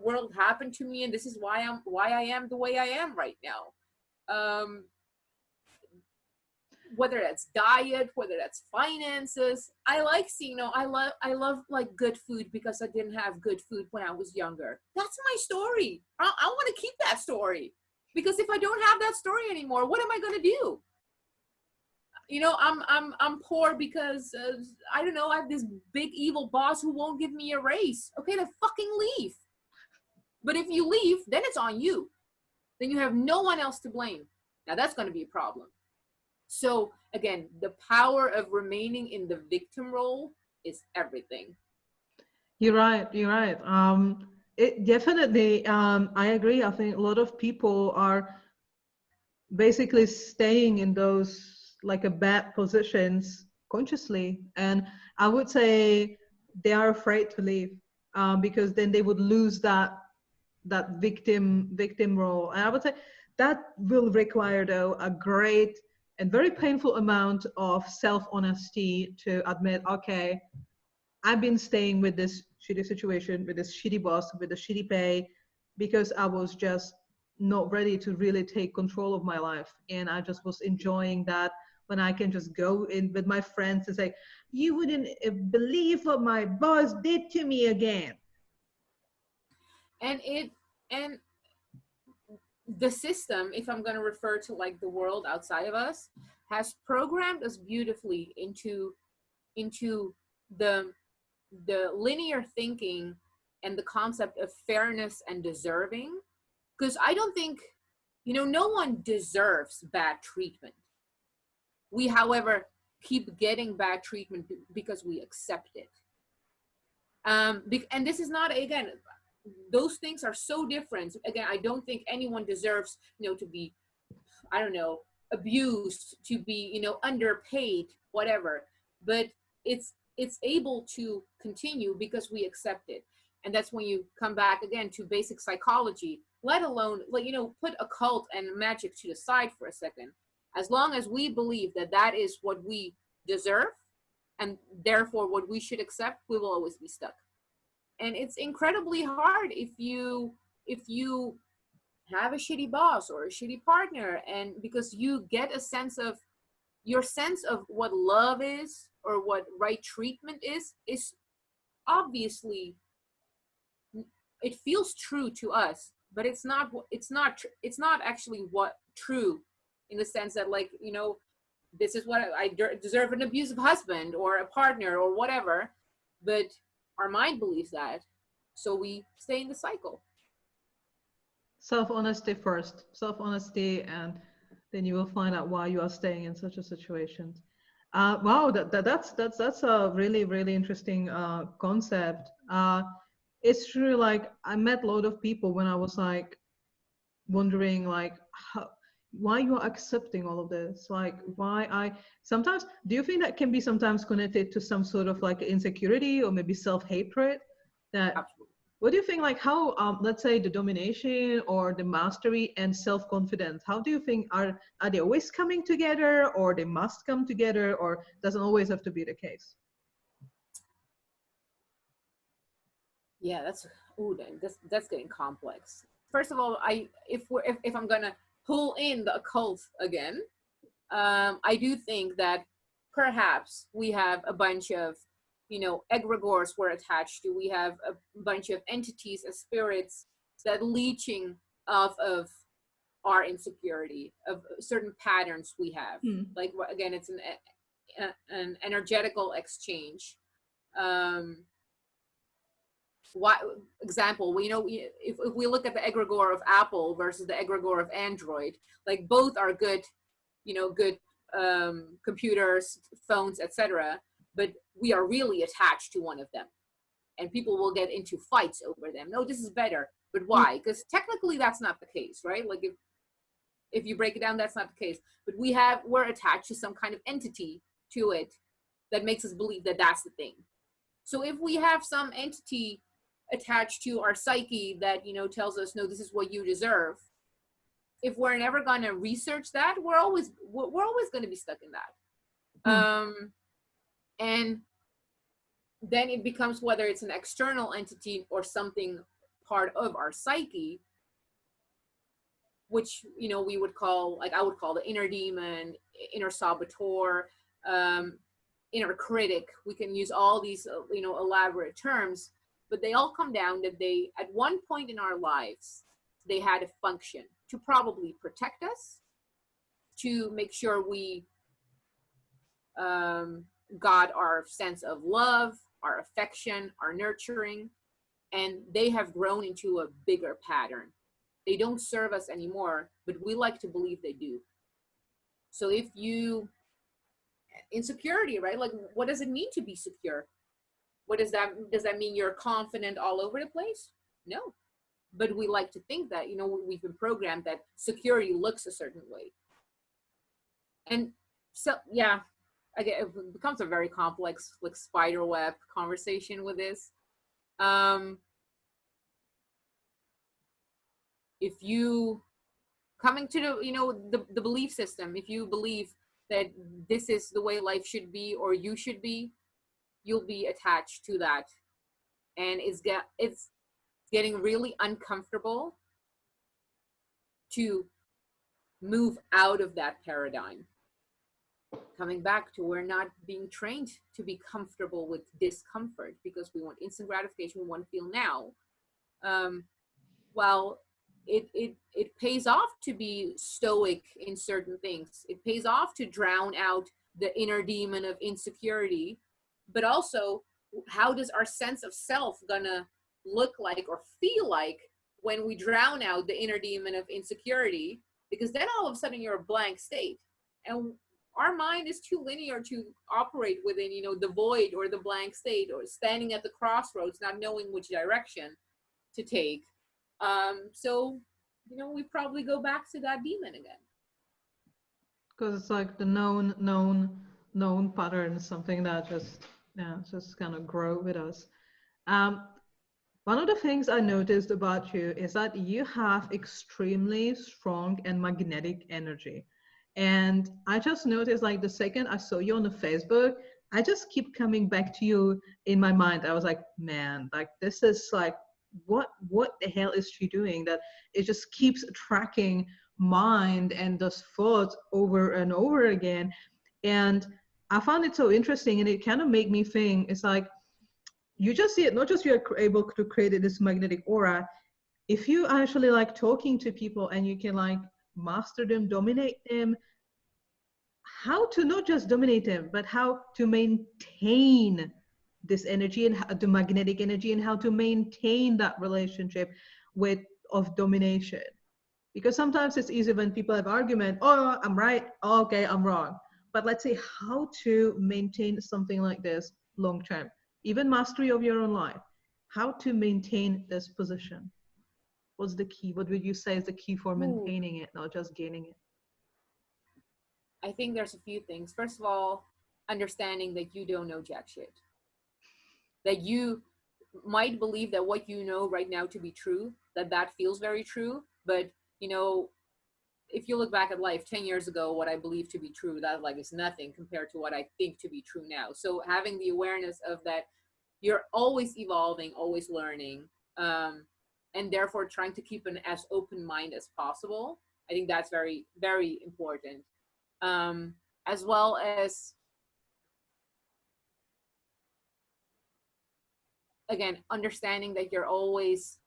world happened to me and this is why I am the way I am right now. Um, whether that's diet, whether that's finances. I like seeing, I love like good food because I didn't have good food when I was younger. That's my story. I want to keep that story, because if I don't have that story anymore, what am I going to do? I'm poor because I don't know, I have this big evil boss who won't give me a raise. Okay, then fucking leave. But if you leave, then it's on you. Then you have no one else to blame. Now that's going to be a problem. So again, the power of remaining in the victim role is everything. You're right. You're right. It definitely. I agree. I think a lot of people are basically staying in those like a bad positions consciously, and I would say they are afraid to leave, because then they would lose that victim role. And I would say that will require, though, a great and very painful amount of self-honesty to admit, okay, I've been staying with this shitty situation, with this shitty boss, with the shitty pay, because I was just not ready to really take control of my life. And I just was enjoying that when I can just go in with my friends and say, you wouldn't believe what my boss did to me again. And the system, if I'm going to refer to like the world outside of us, has programmed us beautifully into the linear thinking and the concept of fairness and deserving. Because I don't think, no one deserves bad treatment. We, however, keep getting bad treatment because we accept it. And this is not, again, those things are so different. Again, I don't think anyone deserves, to be, I don't know, abused, to be, underpaid, whatever. But it's able to continue because we accept it. And that's when you come back again to basic psychology, let alone, like, put occult and magic to the side for a second. As long as we believe that that is what we deserve and therefore what we should accept, we will always be stuck. And it's incredibly hard if you have a shitty boss or a shitty partner, and because you get a sense of your sense of what love is or what right treatment is obviously, it feels true to us, but it's not actually what true, in the sense that, like, this is what I deserve, an abusive husband or a partner or whatever. But our mind believes that, so we stay in the cycle. Self-honesty first, self-honesty, and then you will find out why you are staying in such a situation. Wow, that's a really really interesting concept. It's true. Like I met a lot of people when I was like wondering like how, why you're accepting all of this, like why I sometimes, do you think that can be sometimes connected to some sort of like insecurity or maybe self-hatred? That, Absolutely. what do you think, like how let's say the domination or the mastery and self-confidence, how do you think, are they always coming together, or they must come together, or doesn't always have to be the case? Yeah, that's, ooh, that's getting complex. First of all, if I'm gonna pull in the occult again, I do think that perhaps we have a bunch of, egregores we're attached to. We have a bunch of entities as spirits that leeching off of our insecurity, of certain patterns we have. Hmm. Like, again, it's an energetical exchange. Um, why example, if we look at the egregore of Apple versus the egregore of Android, like both are good, good computers, phones, etc., but we are really attached to one of them, and people will get into fights over them. No, this is better, but why? Because technically that's not the case, right? Like, if you break it down, that's not the case, but we're attached to some kind of entity to it that makes us believe that that's the thing. So if we have some entity attached to our psyche that, tells us, no, this is what you deserve, if we're never going to research that, we're always going to be stuck in that. Hmm. And then it becomes, whether it's an external entity or something part of our psyche, which, we would call, like I would call the inner demon, inner saboteur, inner critic. We can use all these, elaborate terms, but they all come down that they, at one point in our lives, they had a function to probably protect us, to make sure we got our sense of love, our affection, our nurturing, and they have grown into a bigger pattern. They don't serve us anymore, but we like to believe they do. So if you, insecurity, right? Like, what does it mean to be secure? Does that mean you're confident all over the place? No. But we like to think that, we've been programmed that security looks a certain way. And so, yeah, again, it becomes a very complex, like, spider web conversation with this. If you, coming to the belief system, if you believe that this is the way life should be, or you should be, you'll be attached to that, and it's getting really uncomfortable to move out of that paradigm. Coming back to, we're not being trained to be comfortable with discomfort, because we want instant gratification, we want to feel now. Well, it pays off to be stoic in certain things. It pays off to drown out the inner demon of insecurity, but also, how does our sense of self gonna look like or feel like when we drown out the inner demon of insecurity? Because then all of a sudden you're a blank state, and our mind is too linear to operate within, the void or the blank state, or standing at the crossroads not knowing which direction to take. So, we probably go back to that demon again. Because it's like the known pattern, something that just, yeah, just kind of grow with us. Um, One of the things I noticed about you is that you have extremely strong and magnetic energy. And I just noticed, like, the second I saw you on the Facebook, I just keep coming back to you in my mind. I was like, man, like, this is like, what the hell is she doing? That it just keeps tracking mind and those thoughts over and over again. And I found it so interesting, and it kind of made me think, it's like, you just see it, not just you're able to create this magnetic aura. If you actually like talking to people and you can like master them, dominate them, how to not just dominate them, but how to maintain this energy and the magnetic energy, and how to maintain that relationship with of domination. Because sometimes it's easy when people have argument, oh, I'm right, oh, okay, I'm wrong. But let's say how to maintain something like this long term, even mastery of your own life, how to maintain this position. What's the key? What would you say is the key for Ooh, maintaining it, not just gaining it? I think there's a few things. First of all, understanding that you don't know jack shit. That you might believe that what you know right now to be true, that feels very true, but you know, if you look back at life 10 years ago, what I believe to be true, that like is nothing compared to what I think to be true now. So having the awareness of that, you're always evolving, always learning, and therefore trying to keep an as open mind as possible. I think that's very, very important. um, as well as, again, understanding that you're always,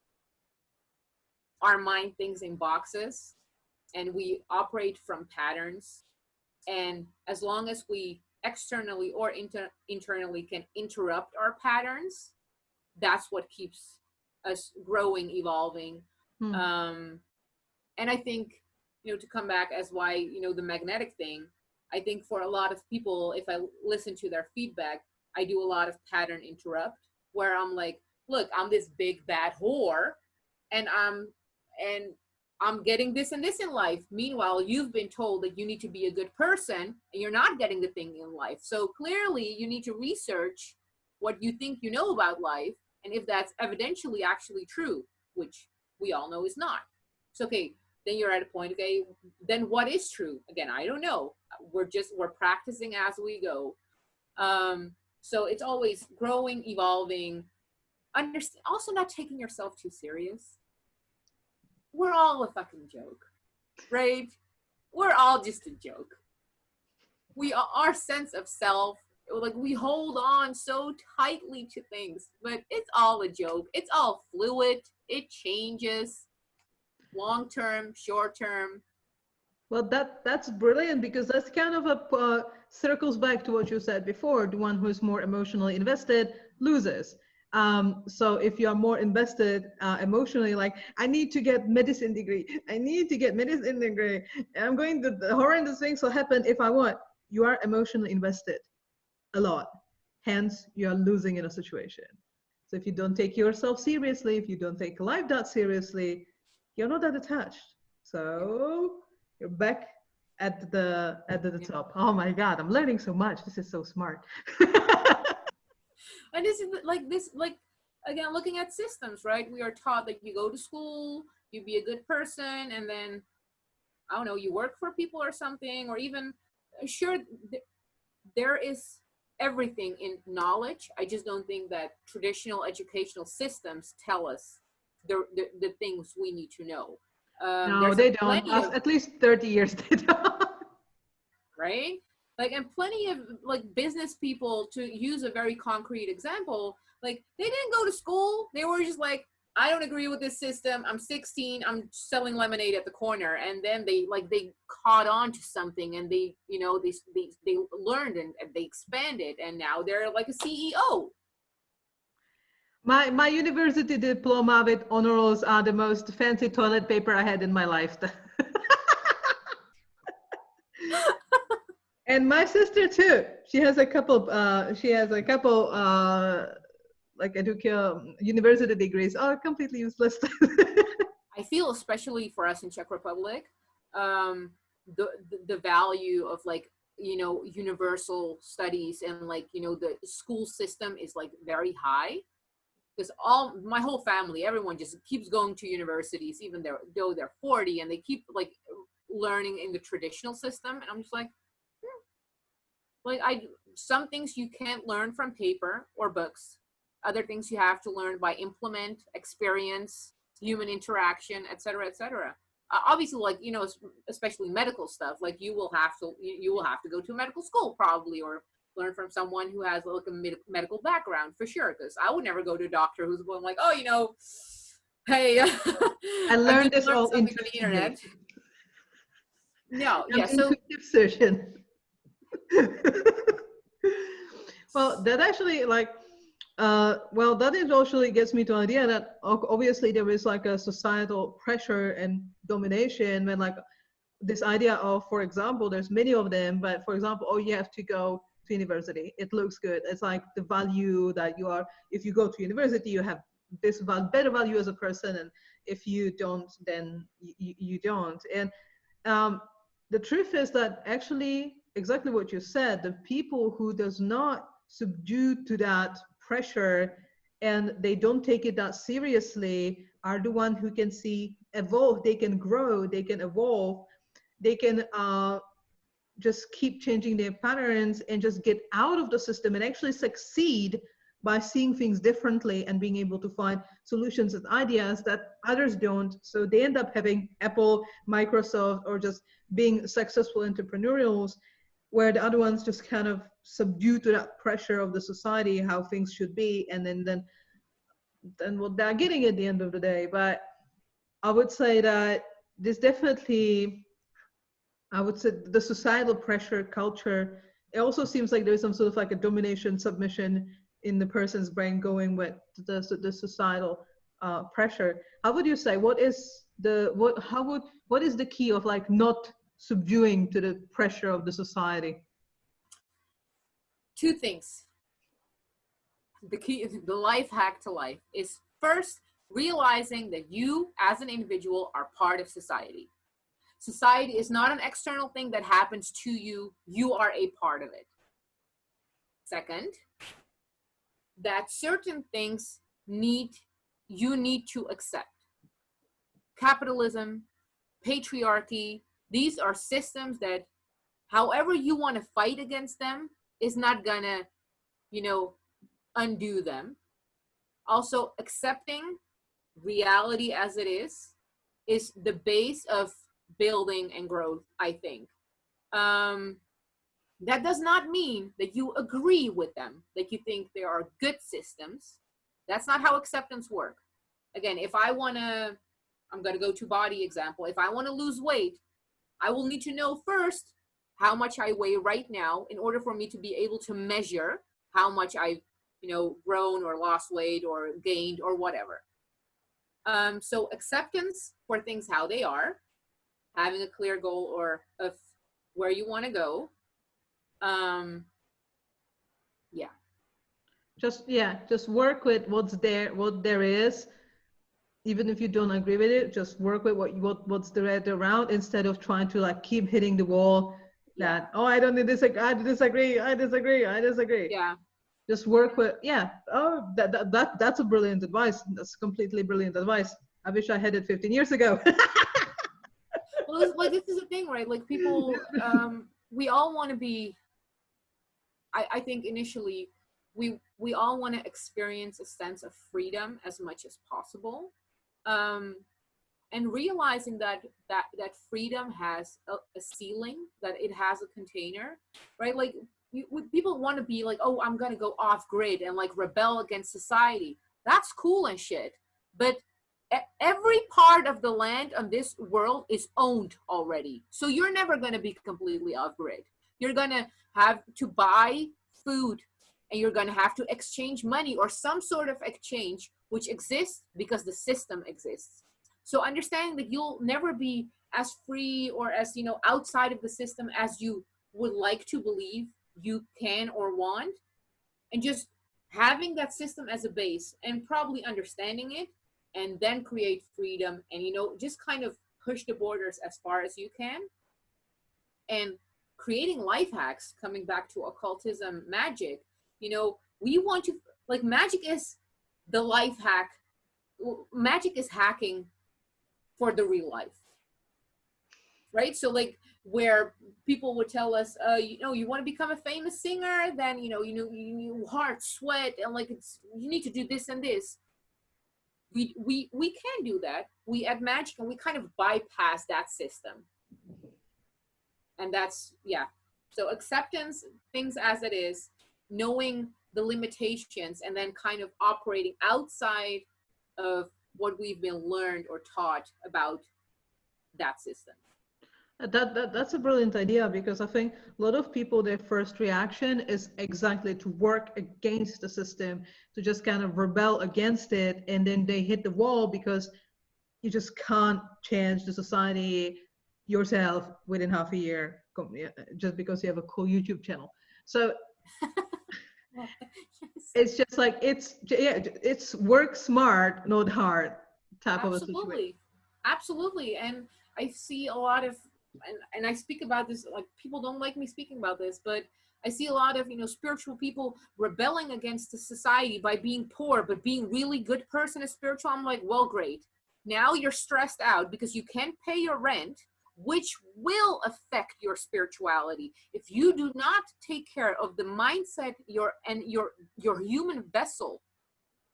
our mind thinks in boxes and we operate from patterns, and as long as we externally or internally can interrupt our patterns, that's what keeps us growing, evolving. Hmm. And I think, to come back as why, the magnetic thing, I think for a lot of people, if I listen to their feedback, I do a lot of pattern interrupt where I'm like, look, I'm this big bad whore, and I'm getting this and this in life. Meanwhile, you've been told that you need to be a good person and you're not getting the thing in life. So clearly you need to research what you think you know about life, and if that's evidentially actually true, which we all know is not. So okay, then you're at a point, okay, then what is true? Again, I don't know. We're practicing as we go. So it's always growing, evolving, also not taking yourself too serious. We're all a fucking joke, right? We're all just a joke. Our sense of self, like we hold on so tightly to things, but it's all a joke. It's all fluid. It changes, long term, short term. Well, that's brilliant, because that's kind of a circles back to what you said before. The one who's more emotionally invested loses. So if you are more invested emotionally, like, I need to get medicine degree, I need to get medicine degree, I'm going to, the horrendous things will happen if I want. You are emotionally invested a lot. Hence, you are losing in a situation. So if you don't take yourself seriously, if you don't take life that seriously, you're not that attached. Yeah. So you're back at the Yeah. top. Oh my God, I'm learning so much. This is so smart. And this is like, again, looking at systems, right? We are taught that you go to school, you be a good person, and then, I don't know, you work for people or something, or even, sure, there is everything in knowledge. I just don't think that traditional educational systems tell us the things we need to know. No, There's a they don't. plenty of, At least 30 years they don't. right? Like, and plenty of like business people, to use a very concrete example, like they didn't go to school. They were just like, I don't agree with this system. I'm 16. I'm selling lemonade at the corner, and then they caught on to something, and they learned, and they expanded, and now they're like a CEO. My university diploma with honors are the most fancy toilet paper I had in my life. And my sister too. She has a couple like university degrees are completely useless. I feel, especially for us in Czech Republic, um, the value of, like, universal studies, and like, the school system is like very high, because all my whole family, everyone just keeps going to universities, even though they're 40, and they keep like learning in the traditional system, and I'm just like, like, some things you can't learn from paper or books. Other things you have to learn by implement, experience, human interaction, etc., etc. Obviously, like, especially medical stuff, like you will have to go to medical school probably, or learn from someone who has like a medical background for sure. Because I would never go to a doctor who's going like, oh, hey, I I learned just this learned all something on the intuitively. internet. No, I'm yeah. So intuitive surgeon. Well, that actually that eventually gets me to the idea that obviously there is like a societal pressure and domination when, like, this idea of, for example, there's many of them, but for example, oh, you have to go to university. It looks good. It's like the value that you are, if you go to university, you have this better value as a person, and if you don't, then you don't. And um, the truth is that actually exactly what you said, the people who does not subdue to that pressure and they don't take it that seriously are the one who can see evolve, they can grow, they can evolve, they can just keep changing their patterns and just get out of the system and actually succeed by seeing things differently and being able to find solutions and ideas that others don't. So they end up having Apple, Microsoft, or just being successful entrepreneurials, where the other ones just kind of subdue to that pressure of the society, how things should be, and then what they're getting at the end of the day. But I would say that this definitely, I would say the societal pressure culture, it also seems like there's some sort of like a domination submission in the person's brain going with the societal pressure. How would you say, what is the, what is the key of like not subduing to the pressure of the society? Two things. The key, the life hack to life is first realizing that you as an individual are part of society. Society is not an external thing that happens to you. You are a part of it. Second, that certain things you need to accept. Capitalism, patriarchy, these are systems that however you want to fight against them is not gonna, undo them. Also, accepting reality as it is the base of building and growth, I think. That does not mean that you agree with them, that you think there are good systems. That's not how acceptance works. Again, I'm going to go to body example. If I want to lose weight, I will need to know first how much I weigh right now in order for me to be able to measure how much I've, grown or lost weight or gained or whatever. So acceptance for things how they are, having a clear goal or of where you want to go. Yeah. Just work with what there is, even if you don't agree with it. Just work with what's there around instead of trying to like keep hitting the wall. Yeah. That, oh, I don't disagree, I disagree. Yeah. Just work with, oh, that's a brilliant advice. That's completely brilliant advice. I wish I had it 15 years ago. Well, like this is the thing, right? Like people, we all want to be. I think initially, we all want to experience a sense of freedom as much as possible, and realizing that freedom has a ceiling, that it has a container, right? Like people want to be like, oh, I'm gonna go off grid and like rebel against society. That's cool and shit, but every part of the land on this world is owned already. So you're never going to be completely off grid. You're going to have to buy food and you're going to have to exchange money or some sort of exchange which exists because the system exists. So understanding that you'll never be as free or as, outside of the system as you would like to believe you can or want, and just having that system as a base and probably understanding it, and then create freedom and, just kind of push the borders as far as you can. And creating life hacks, coming back to occultism, magic, we want to, like, magic is the life hack. Magic is hacking for the real life, right? So like where people would tell us, you want to become a famous singer, then, you heart, sweat, and like you need to do this and this. We can do that. We add magic and we kind of bypass that system. And that's, so acceptance, things as it is, knowing the limitations, and then kind of operating outside of what we've been learned or taught about that system. That's a brilliant idea, because I think a lot of people, their first reaction is exactly to work against the system, to just kind of rebel against it, and then they hit the wall because you just can't change the society yourself within half a year just because you have a cool YouTube channel. So it's just like it's work smart, not hard. type of a situation. Absolutely. Absolutely. And I see a lot of, and I speak about this, like people don't like me speaking about this, but I see a lot of, spiritual people rebelling against the society by being poor, but being really good person is spiritual. I'm like, well, great. Now you're stressed out because you can't pay your rent, which will affect your spirituality. If you do not take care of the mindset, your human vessel,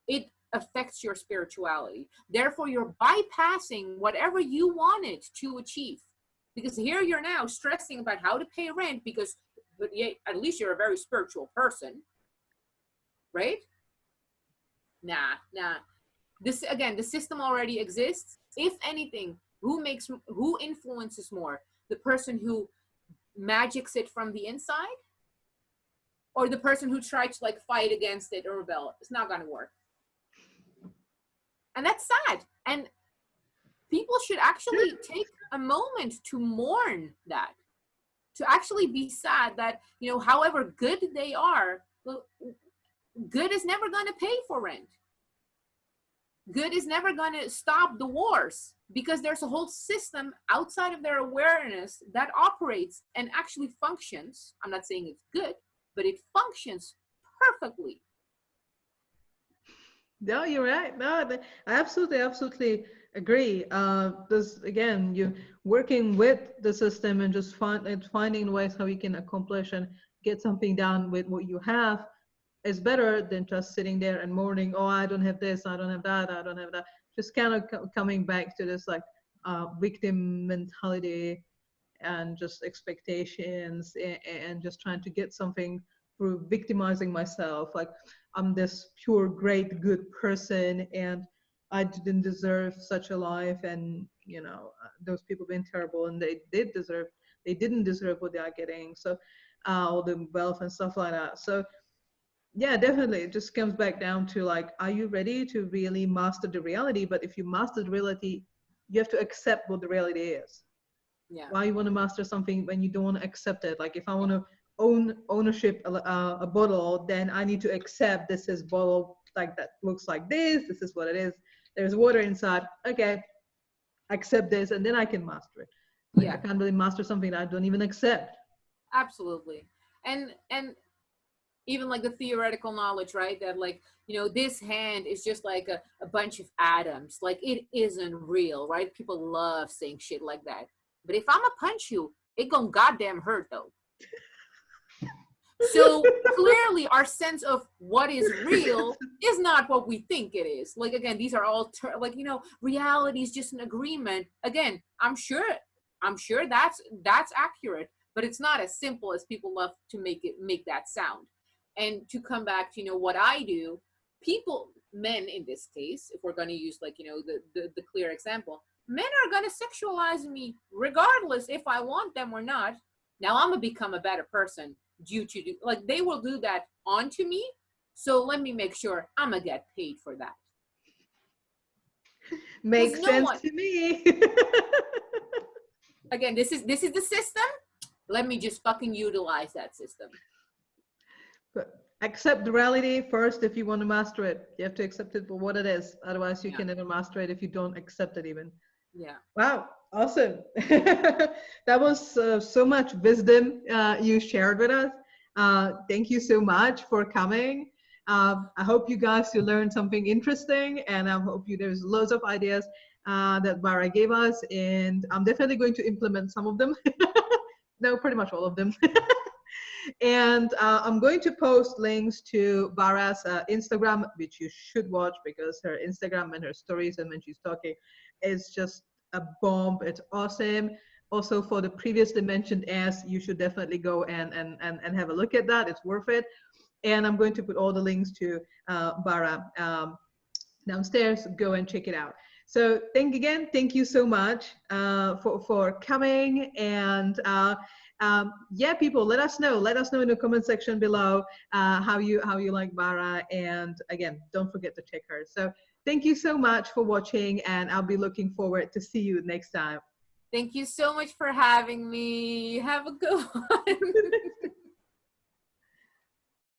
it affects your spirituality. Therefore, you're bypassing whatever you wanted to achieve. Because here you're now stressing about how to pay rent because, but yeah, at least you're a very spiritual person, right? Nah. This again, the system already exists. If anything, who influences more? The person who magics it from the inside, or the person who tries to like fight against it or rebel? It's not gonna work. And that's sad. And people should actually take a moment to mourn that, to actually be sad that, however good they are, good is never going to pay for rent. Good is never going to stop the wars because there's a whole system outside of their awareness that operates and actually functions. I'm not saying it's good, but it functions perfectly. No, you're right. No, I absolutely agree. This again, you working with the system and just finding ways how you can accomplish and get something done with what you have is better than just sitting there and mourning. Oh, I don't have this, I don't have that, I don't have that. Just kind of coming back to this like victim mentality and just expectations and just trying to get something through victimizing myself. Like I'm this pure, great, good person and I didn't deserve such a life. And, those people been terrible and they didn't deserve what they are getting. So, all the wealth and stuff like that. So, yeah, definitely. It just comes back down to like, are you ready to really master the reality? But if you master the reality, you have to accept what the reality is. Yeah. Why you want to master something when you don't want to accept it? Like if I want to ownership a bottle, then I need to accept this is bottle like that looks like this. This is what it is. There's water inside. Okay, accept this, and then I can master it. Like I can't really master something that I don't even accept. Absolutely. And even like the theoretical knowledge, right? That like, this hand is just like a bunch of atoms. Like it isn't real, right? People love saying shit like that. But if I'ma punch you, it gon' goddamn hurt though. So clearly our sense of what is real is not what we think it is. Like, again, these are all reality is just an agreement. Again, I'm sure that's accurate, but it's not as simple as people love to make that sound. And to come back to, what I do, men in this case, if we're going to use like, the clear example, men are going to sexualize me regardless if I want them or not. Now I'm going to become a better person due to, like, they will do that onto me. So let me make sure I'm going to get paid for that. Makes sense to me. Again, this is the system. Let me just fucking utilize that system. But accept the reality first if you want to master it. You have to accept it for what it is. Otherwise, you can never master it if you don't accept it even. Yeah. Wow. Awesome. That was so much wisdom you shared with us. Thank you so much for coming. I hope you learned something interesting, and I hope there's loads of ideas that Bara gave us, and I'm definitely going to implement some of them. No, pretty much all of them. And I'm going to post links to Bara's Instagram, which you should watch because her Instagram and her stories and when she's talking is just a bomb. It's awesome. Also, for the previously mentioned ads, you should definitely go and have a look at that. It's worth it. And I'm going to put all the links to Bara downstairs. Go and check it out. So thank you so much for coming. And yeah, people, let us know in the comment section below how you like Bara. And again, don't forget to check her. So thank you so much for watching, and I'll be looking forward to see you next time. Thank you so much for having me. Have a good one.